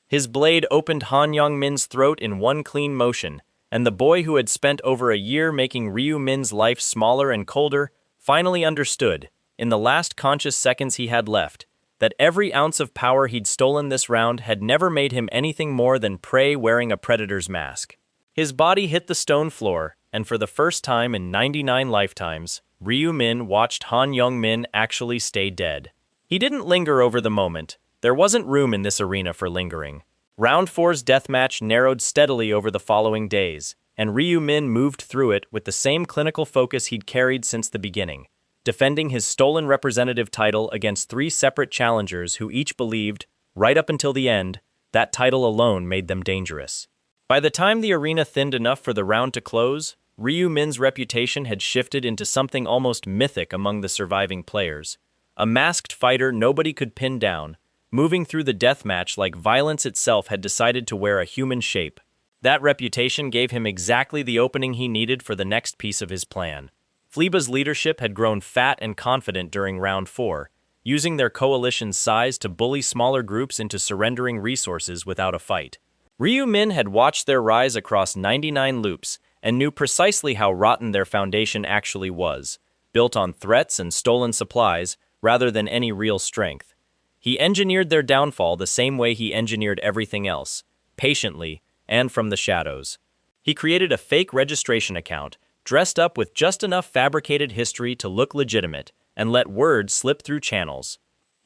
His blade opened Han Young-min's throat in one clean motion, and the boy who had spent over a year making Ryu Min's life smaller and colder finally understood, in the last conscious seconds he had left, that every ounce of power he'd stolen this round had never made him anything more than prey wearing a predator's mask. His body hit the stone floor, and for the first time in 99 lifetimes, Ryu Min watched Han Young-min actually stay dead. He didn't linger over the moment. There wasn't room in this arena for lingering. Round 4's deathmatch narrowed steadily over the following days, and Ryu Min moved through it with the same clinical focus he'd carried since the beginning, defending his stolen representative title against 3 separate challengers who each believed, right up until the end, that title alone made them dangerous. By the time the arena thinned enough for the round to close, Ryu Min's reputation had shifted into something almost mythic among the surviving players. A masked fighter nobody could pin down, moving through the deathmatch like violence itself had decided to wear a human shape. That reputation gave him exactly the opening he needed for the next piece of his plan. Fleba's leadership had grown fat and confident during round 4, using their coalition's size to bully smaller groups into surrendering resources without a fight. Ryu Min had watched their rise across 99 loops and knew precisely how rotten their foundation actually was, built on threats and stolen supplies rather than any real strength. He engineered their downfall the same way he engineered everything else, patiently and from the shadows. He created a fake registration account, dressed up with just enough fabricated history to look legitimate, and let word slip through channels.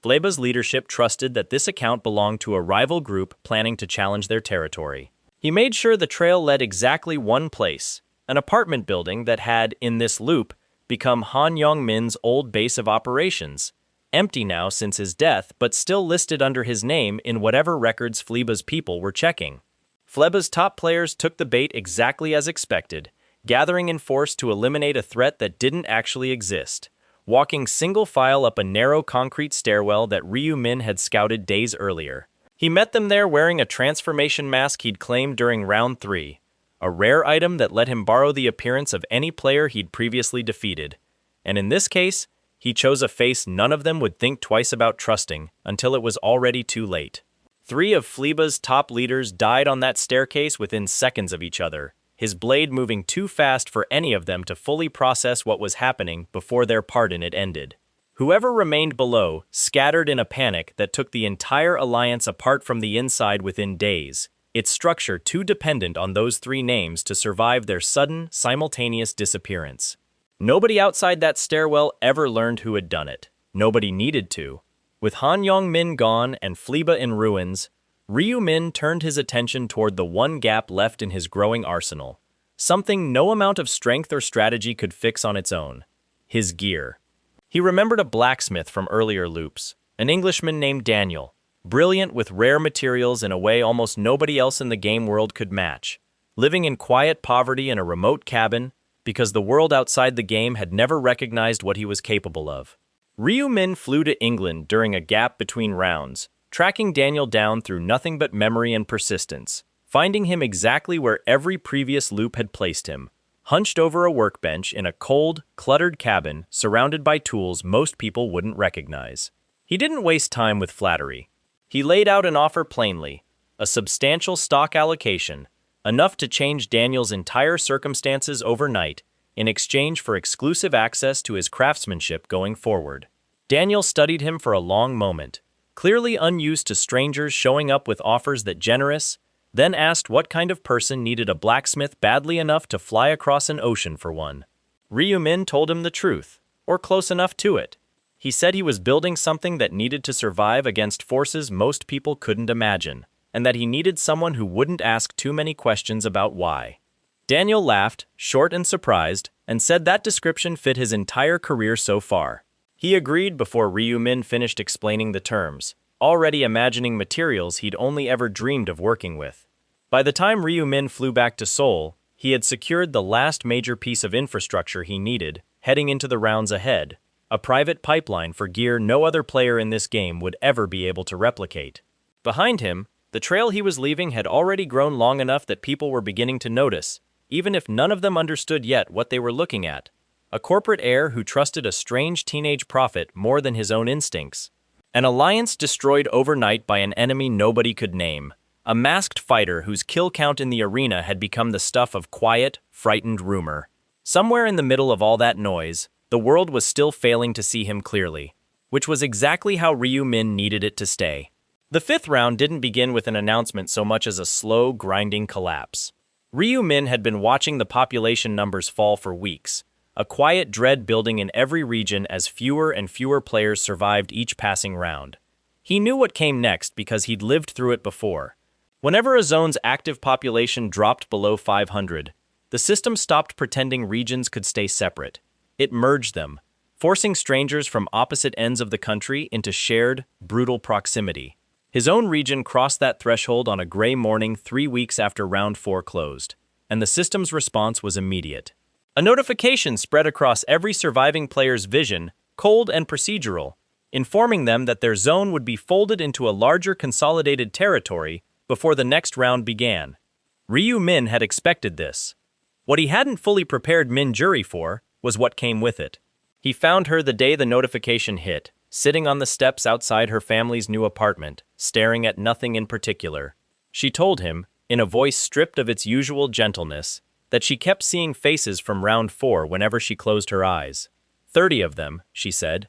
Fleba's leadership trusted that this account belonged to a rival group planning to challenge their territory. He made sure the trail led exactly one place, an apartment building that had, in this loop, become Han Young-min's old base of operations, empty now since his death but still listed under his name in whatever records Fleba's people were checking. Fleba's top players took the bait exactly as expected, gathering in force to eliminate a threat that didn't actually exist, walking single file up a narrow concrete stairwell that Ryu Min had scouted days earlier. He met them there wearing a transformation mask he'd claimed during round 3, a rare item that let him borrow the appearance of any player he'd previously defeated. And in this case, he chose a face none of them would think twice about trusting until it was already too late. 3 of Fleba's top leaders died on that staircase within seconds of each other, his blade moving too fast for any of them to fully process what was happening before their part in it ended. Whoever remained below scattered in a panic that took the entire alliance apart from the inside within days, its structure too dependent on those 3 names to survive their sudden, simultaneous disappearance. Nobody outside that stairwell ever learned who had done it. Nobody needed to. With Han Young-min gone and Fleba in ruins, Ryu Min turned his attention toward the one gap left in his growing arsenal, something no amount of strength or strategy could fix on its own: his gear. He remembered a blacksmith from earlier loops, an Englishman named Daniel, brilliant with rare materials in a way almost nobody else in the game world could match, living in quiet poverty in a remote cabin because the world outside the game had never recognized what he was capable of. Ryu Min flew to England during a gap between rounds, tracking Daniel down through nothing but memory and persistence, finding him exactly where every previous loop had placed him, hunched over a workbench in a cold, cluttered cabin surrounded by tools most people wouldn't recognize. He didn't waste time with flattery. He laid out an offer plainly, a substantial stock allocation, enough to change Daniel's entire circumstances overnight in exchange for exclusive access to his craftsmanship going forward. Daniel studied him for a long moment, clearly unused to strangers showing up with offers that generous, then asked what kind of person needed a blacksmith badly enough to fly across an ocean for one. Ryu Min told him the truth, or close enough to it. He said he was building something that needed to survive against forces most people couldn't imagine, and that he needed someone who wouldn't ask too many questions about why. Daniel laughed, short and surprised, and said that description fit his entire career so far. He agreed before Ryu Min finished explaining the terms, already imagining materials he'd only ever dreamed of working with. By the time Ryu Min flew back to Seoul, he had secured the last major piece of infrastructure he needed, heading into the rounds ahead, a private pipeline for gear no other player in this game would ever be able to replicate. Behind him, the trail he was leaving had already grown long enough that people were beginning to notice, even if none of them understood yet what they were looking at. A corporate heir who trusted a strange teenage prophet more than his own instincts. An alliance destroyed overnight by an enemy nobody could name. A masked fighter whose kill count in the arena had become the stuff of quiet, frightened rumor. Somewhere in the middle of all that noise, the world was still failing to see him clearly, which was exactly how Ryu Min needed it to stay. The fifth round didn't begin with an announcement so much as a slow, grinding collapse. Ryu Min had been watching the population numbers fall for weeks, a quiet dread building in every region as fewer and fewer players survived each passing round. He knew what came next because he'd lived through it before. Whenever a zone's active population dropped below 500, the system stopped pretending regions could stay separate. It merged them, forcing strangers from opposite ends of the country into shared, brutal proximity. His own region crossed that threshold on a gray morning 3 weeks after Round 4 closed, and the system's response was immediate. A notification spread across every surviving player's vision, cold and procedural, informing them that their zone would be folded into a larger consolidated territory before the next round began. Ryu Min had expected this. What he hadn't fully prepared Min Juri for was what came with it. He found her the day the notification hit, sitting on the steps outside her family's new apartment, staring at nothing in particular. She told him, in a voice stripped of its usual gentleness, that she kept seeing faces from Round 4 whenever she closed her eyes. 30 of them, she said.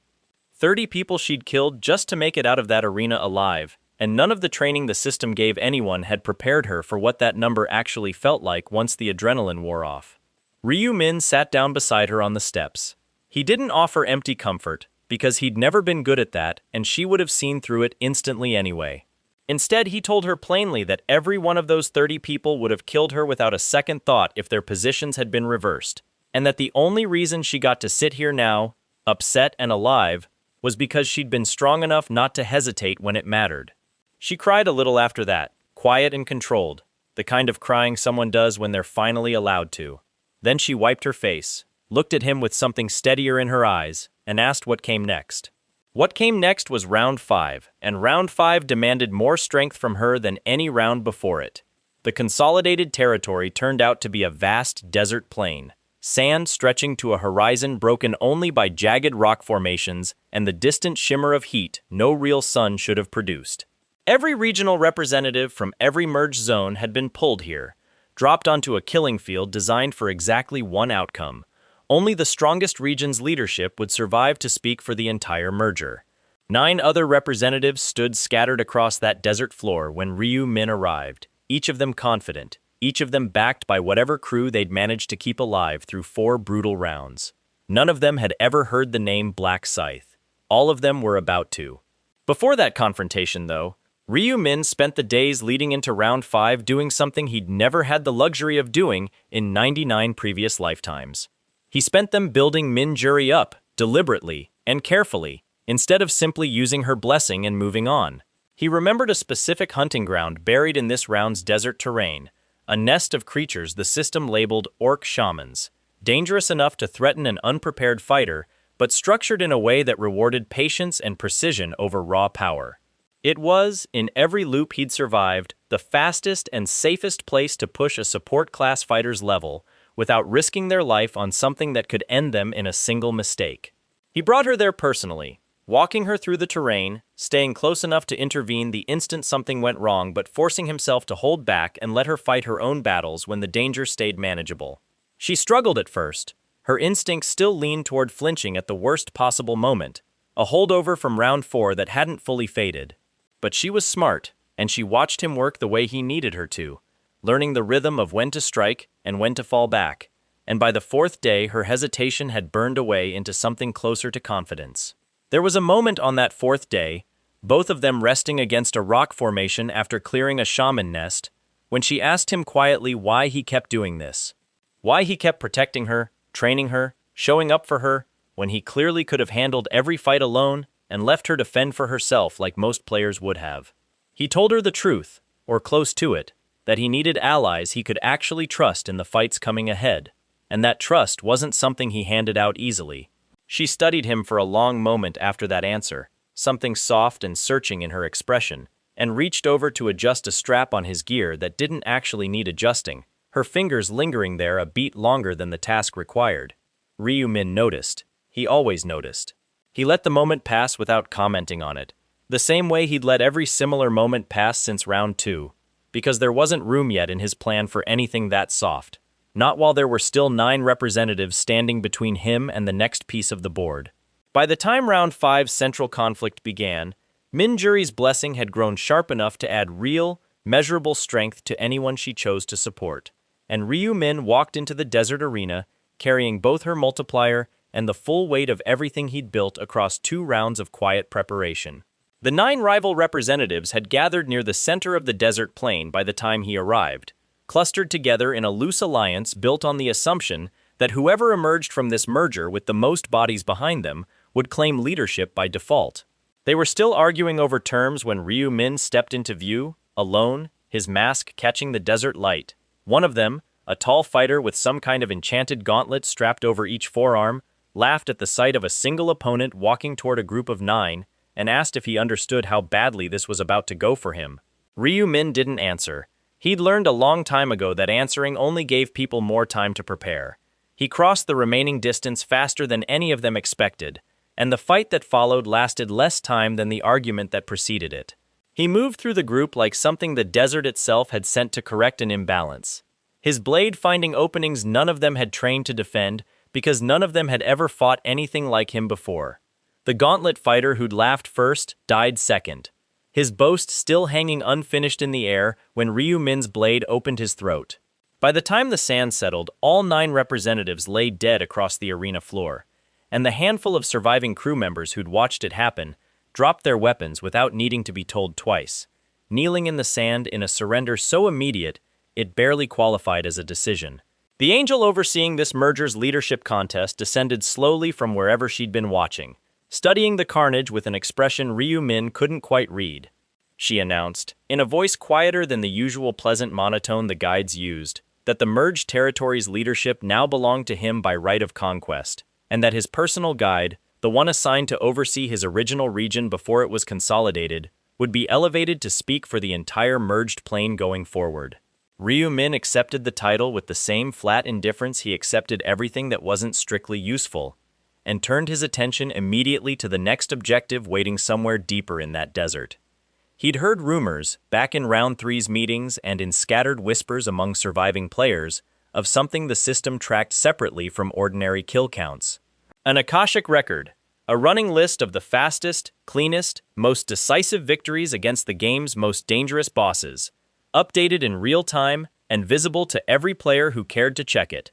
30 people she'd killed just to make it out of that arena alive, and none of the training the system gave anyone had prepared her for what that number actually felt like once the adrenaline wore off. Ryu Min sat down beside her on the steps. He didn't offer empty comfort, because he'd never been good at that and she would have seen through it instantly anyway. Instead, he told her plainly that every one of those 30 people would have killed her without a second thought if their positions had been reversed, and that the only reason she got to sit here now, upset and alive, was because she'd been strong enough not to hesitate when it mattered. She cried a little after that, quiet and controlled, the kind of crying someone does when they're finally allowed to. Then she wiped her face, looked at him with something steadier in her eyes, and asked what came next. What came next was Round 5, and Round 5 demanded more strength from her than any round before it. The consolidated territory turned out to be a vast desert plain, sand stretching to a horizon broken only by jagged rock formations and the distant shimmer of heat no real sun should have produced. Every regional representative from every merged zone had been pulled here, dropped onto a killing field designed for exactly one outcome. Only the strongest region's leadership would survive to speak for the entire merger. 9 other representatives stood scattered across that desert floor when Ryu Min arrived, each of them confident, each of them backed by whatever crew they'd managed to keep alive through 4 brutal rounds. None of them had ever heard the name Black Scythe. All of them were about to. Before that confrontation, though, Ryu Min spent the days leading into Round 5 doing something he'd never had the luxury of doing in 99 previous lifetimes. He spent them building Min Juri up, deliberately and carefully, instead of simply using her blessing and moving on. He remembered a specific hunting ground buried in this round's desert terrain, a nest of creatures the system labeled orc shamans, dangerous enough to threaten an unprepared fighter, but structured in a way that rewarded patience and precision over raw power. It was, in every loop he'd survived, the fastest and safest place to push a support class fighter's level, without risking their life on something that could end them in a single mistake. He brought her there personally, walking her through the terrain, staying close enough to intervene the instant something went wrong but forcing himself to hold back and let her fight her own battles when the danger stayed manageable. She struggled at first, her instincts still leaned toward flinching at the worst possible moment, a holdover from Round 4 that hadn't fully faded. But she was smart, and she watched him work the way he needed her to, learning the rhythm of when to strike and when to fall back, and by the 4th day her hesitation had burned away into something closer to confidence. There was a moment on that 4th day, both of them resting against a rock formation after clearing a shaman nest, when she asked him quietly why he kept doing this. Why he kept protecting her, training her, showing up for her, when he clearly could have handled every fight alone and left her to fend for herself like most players would have. He told her the truth, or close to it, that he needed allies he could actually trust in the fights coming ahead, and that trust wasn't something he handed out easily. She studied him for a long moment after that answer, something soft and searching in her expression, and reached over to adjust a strap on his gear that didn't actually need adjusting, her fingers lingering there a beat longer than the task required. Ryu Min noticed. He always noticed. He let the moment pass without commenting on it, the same way he'd let every similar moment pass since round 2, because there wasn't room yet in his plan for anything that soft. Not while there were still 9 representatives standing between him and the next piece of the board. By the time round 5's central conflict began, Minjuri's blessing had grown sharp enough to add real, measurable strength to anyone she chose to support, and Ryu Min walked into the desert arena, carrying both her multiplier and the full weight of everything he'd built across 2 rounds of quiet preparation. The 9 rival representatives had gathered near the center of the desert plain by the time he arrived, clustered together in a loose alliance built on the assumption that whoever emerged from this merger with the most bodies behind them would claim leadership by default. They were still arguing over terms when Ryu Min stepped into view, alone, his mask catching the desert light. One of them, a tall fighter with some kind of enchanted gauntlet strapped over each forearm, laughed at the sight of a single opponent walking toward a group of 9 and asked if he understood how badly this was about to go for him. Ryu Min didn't answer. He'd learned a long time ago that answering only gave people more time to prepare. He crossed the remaining distance faster than any of them expected, and the fight that followed lasted less time than the argument that preceded it. He moved through the group like something the desert itself had sent to correct an imbalance. His blade finding openings none of them had trained to defend because none of them had ever fought anything like him before. The gauntlet fighter who'd laughed first died second, his boast still hanging unfinished in the air when Ryu Min's blade opened his throat. By the time the sand settled, all 9 representatives lay dead across the arena floor, and the handful of surviving crew members who'd watched it happen dropped their weapons without needing to be told twice, kneeling in the sand in a surrender so immediate it barely qualified as a decision. The angel overseeing this merger's leadership contest descended slowly from wherever she'd been watching, studying the carnage with an expression Ryu Min couldn't quite read. She announced, in a voice quieter than the usual pleasant monotone the guides used, that the merged territory's leadership now belonged to him by right of conquest, and that his personal guide, the one assigned to oversee his original region before it was consolidated, would be elevated to speak for the entire merged plane going forward. Ryu Min accepted the title with the same flat indifference he accepted everything that wasn't strictly useful, and turned his attention immediately to the next objective waiting somewhere deeper in that desert. He'd heard rumors, back in Round 3's meetings and in scattered whispers among surviving players, of something the system tracked separately from ordinary kill counts. An Akashic record, a running list of the fastest, cleanest, most decisive victories against the game's most dangerous bosses, updated in real time and visible to every player who cared to check it.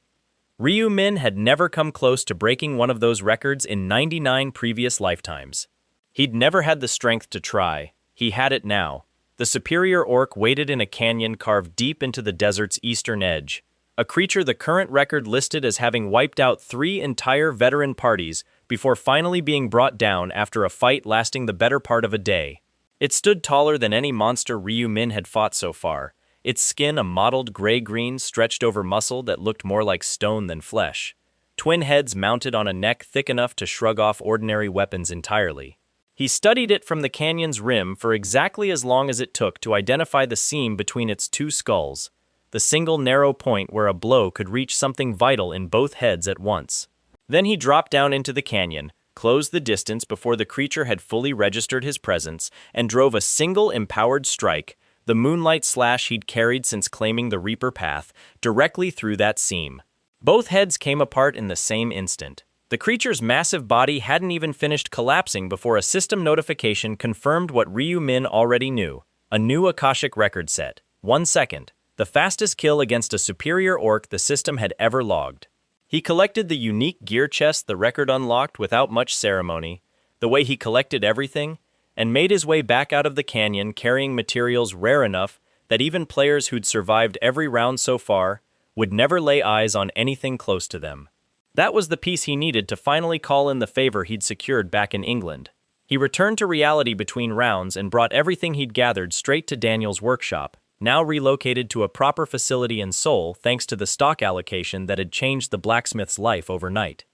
Ryu Min had never come close to breaking one of those records in 99 previous lifetimes. He'd never had the strength to try. He had it now. The superior orc waited in a canyon carved deep into the desert's eastern edge, a creature the current record listed as having wiped out 3 entire veteran parties before finally being brought down after a fight lasting the better part of a day. It stood taller than any monster Ryu Min had fought so far, its skin a mottled gray-green stretched over muscle that looked more like stone than flesh, twin heads mounted on a neck thick enough to shrug off ordinary weapons entirely. He studied it from the canyon's rim for exactly as long as it took to identify the seam between its 2 skulls, the single narrow point where a blow could reach something vital in both heads at once. Then he dropped down into the canyon, closed the distance before the creature had fully registered his presence, and drove a single empowered strike, the moonlight slash he'd carried since claiming the Reaper path, directly through that seam. Both heads came apart in the same instant. The creature's massive body hadn't even finished collapsing before a system notification confirmed what Ryu Min already knew. A new Akashic record set. 1 second. The fastest kill against a superior orc the system had ever logged. He collected the unique gear chest the record unlocked without much ceremony, the way he collected everything, and made his way back out of the canyon carrying materials rare enough that even players who'd survived every round so far would never lay eyes on anything close to them. That was the piece he needed to finally call in the favor he'd secured back in England. He returned to reality between rounds and brought everything he'd gathered straight to Daniel's workshop, now relocated to a proper facility in Seoul thanks to the stock allocation that had changed the blacksmith's life overnight.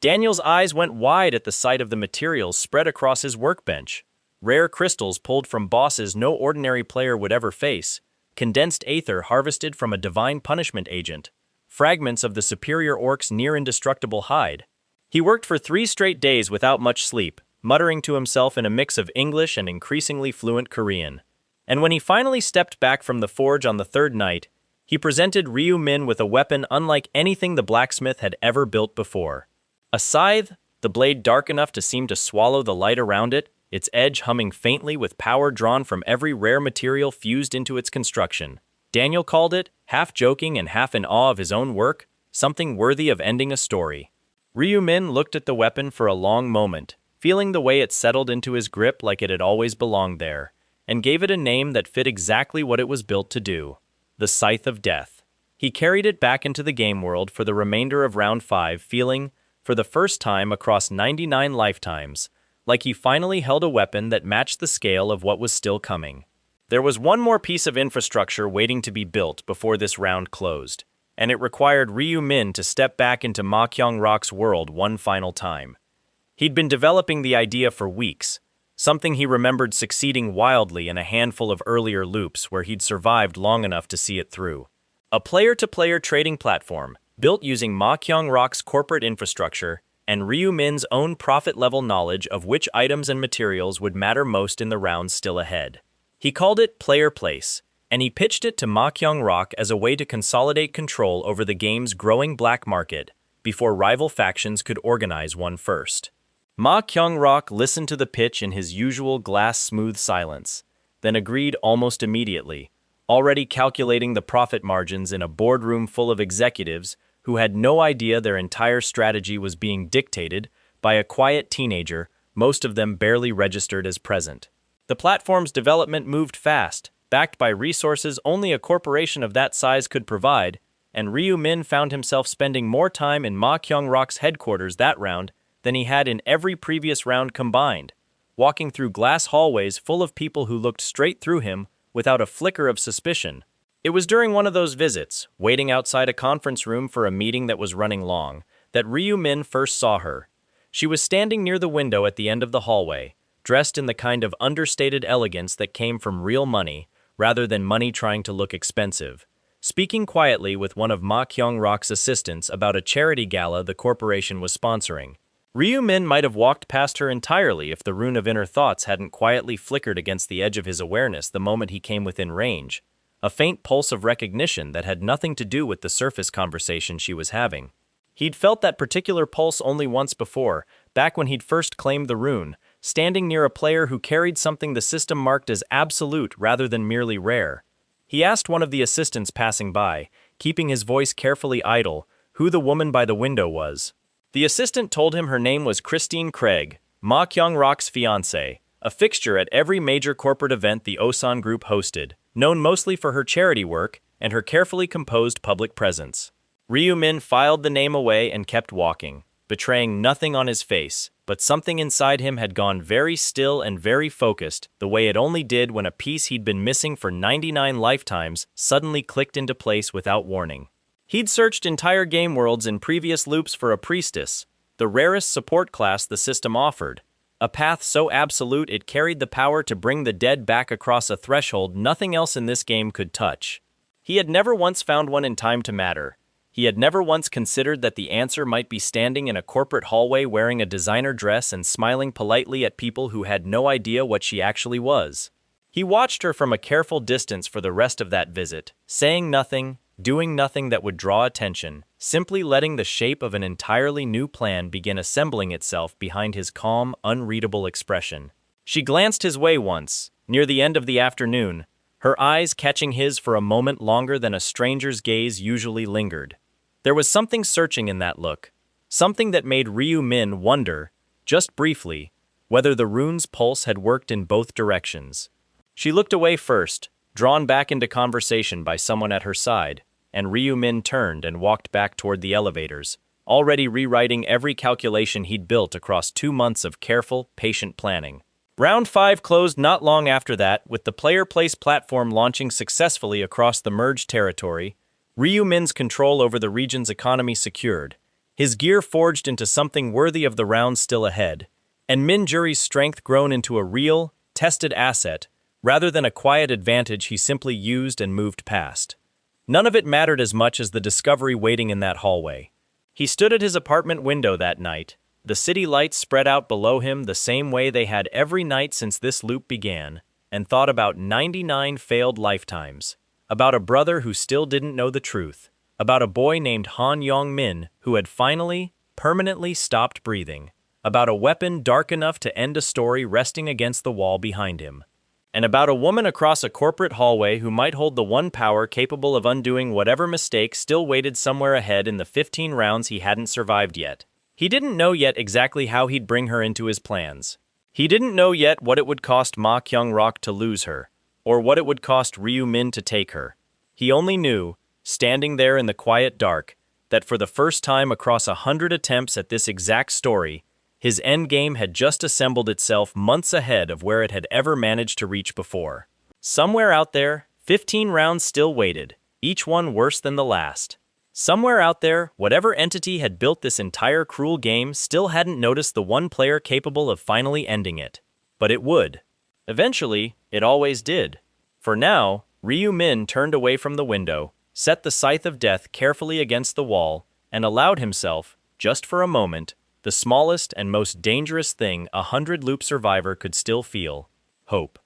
Daniel's eyes went wide at the sight of the materials spread across his workbench. Rare crystals pulled from bosses no ordinary player would ever face, condensed aether harvested from a divine punishment agent, fragments of the superior orc's near-indestructible hide. He worked for 3 straight days without much sleep, muttering to himself in a mix of English and increasingly fluent Korean. And when he finally stepped back from the forge on the 3rd night, he presented Ryu Min with a weapon unlike anything the blacksmith had ever built before. A scythe, the blade dark enough to seem to swallow the light around it, its edge humming faintly with power drawn from every rare material fused into its construction. Daniel called it, half joking and half in awe of his own work, something worthy of ending a story. Ryu Min looked at the weapon for a long moment, feeling the way it settled into his grip like it had always belonged there, and gave it a name that fit exactly what it was built to do: the Scythe of Death. He carried it back into the game world for the remainder of round 5, feeling, for the first time across 99 lifetimes, like he finally held a weapon that matched the scale of what was still coming. There was one more piece of infrastructure waiting to be built before this round closed, and it required Ryu Min to step back into Ma Kyung-rok's world one final time. He'd been developing the idea for weeks, something he remembered succeeding wildly in a handful of earlier loops where he'd survived long enough to see it through. A player-to-player trading platform, built using Ma Kyung-rok's corporate infrastructure and Ryu Min's own profit-level knowledge of which items and materials would matter most in the rounds still ahead. He called it Player Place, and he pitched it to Ma Kyung-rok as a way to consolidate control over the game's growing black market before rival factions could organize one first. Ma Kyung-rok listened to the pitch in his usual glass-smooth silence, then agreed almost immediately, already calculating the profit margins in a boardroom full of executives who had no idea their entire strategy was being dictated by a quiet teenager, most of them barely registered as present. The platform's development moved fast, backed by resources only a corporation of that size could provide, and Ryu Min found himself spending more time in Ma Kyung-rok's headquarters that round than he had in every previous round combined, walking through glass hallways full of people who looked straight through him without a flicker of suspicion. It was during one of those visits, waiting outside a conference room for a meeting that was running long, that Ryu Min first saw her. She was standing near the window at the end of the hallway, dressed in the kind of understated elegance that came from real money, rather than money trying to look expensive, speaking quietly with one of Ma Kyung-rok's assistants about a charity gala the corporation was sponsoring. Ryu Min might have walked past her entirely if the rune of inner thoughts hadn't quietly flickered against the edge of his awareness the moment he came within range, a faint pulse of recognition that had nothing to do with the surface conversation she was having. He'd felt that particular pulse only once before, back when he'd first claimed the rune, standing near a player who carried something the system marked as absolute rather than merely rare. He asked one of the assistants passing by, keeping his voice carefully idle, who the woman by the window was. The assistant told him her name was Christine Craig, Ma Kyung-rok's fiancée, a fixture at every major corporate event the Osan Group hosted, known mostly for her charity work and her carefully composed public presence. Ryu Min filed the name away and kept walking, betraying nothing on his face, but something inside him had gone very still and very focused, the way it only did when a piece he'd been missing for 99 lifetimes suddenly clicked into place without warning. He'd searched entire game worlds in previous loops for a priestess, the rarest support class the system offered, a path so absolute it carried the power to bring the dead back across a threshold nothing else in this game could touch. He had never once found one in time to matter. He had never once considered that the answer might be standing in a corporate hallway wearing a designer dress and smiling politely at people who had no idea what she actually was. He watched her from a careful distance for the rest of that visit, saying nothing, doing nothing that would draw attention, simply letting the shape of an entirely new plan begin assembling itself behind his calm, unreadable expression. She glanced his way once, near the end of the afternoon, her eyes catching his for a moment longer than a stranger's gaze usually lingered. There was something searching in that look, something that made Ryu Min wonder, just briefly, whether the rune's pulse had worked in both directions. She looked away first, drawn back into conversation by someone at her side, and Ryu Min turned and walked back toward the elevators, already rewriting every calculation he'd built across 2 months of careful, patient planning. Round 5 closed not long after that, with the Player Place platform launching successfully across the merged territory, Ryu Min's control over the region's economy secured, his gear forged into something worthy of the rounds still ahead, and Min Juri's strength grown into a real, tested asset, rather than a quiet advantage he simply used and moved past. None of it mattered as much as the discovery waiting in that hallway. He stood at his apartment window that night, the city lights spread out below him the same way they had every night since this loop began, and thought about 99 failed lifetimes, about a brother who still didn't know the truth, about a boy named Han Yong-min who had finally, permanently stopped breathing, about a weapon dark enough to end a story resting against the wall behind him, and about a woman across a corporate hallway who might hold the one power capable of undoing whatever mistake still waited somewhere ahead in the 15 rounds he hadn't survived yet. He didn't know yet exactly how he'd bring her into his plans. He didn't know yet what it would cost Ma Kyung-rok to lose her, or what it would cost Ryu Min to take her. He only knew, standing there in the quiet dark, that for the first time across 100 attempts at this exact story, his endgame had just assembled itself months ahead of where it had ever managed to reach before. Somewhere out there, 15 rounds still waited, each one worse than the last. Somewhere out there, whatever entity had built this entire cruel game still hadn't noticed the one player capable of finally ending it. But it would. Eventually, it always did. For now, Ryu Min turned away from the window, set the scythe of death carefully against the wall, and allowed himself, just for a moment, the smallest and most dangerous thing a 100-loop survivor could still feel: hope.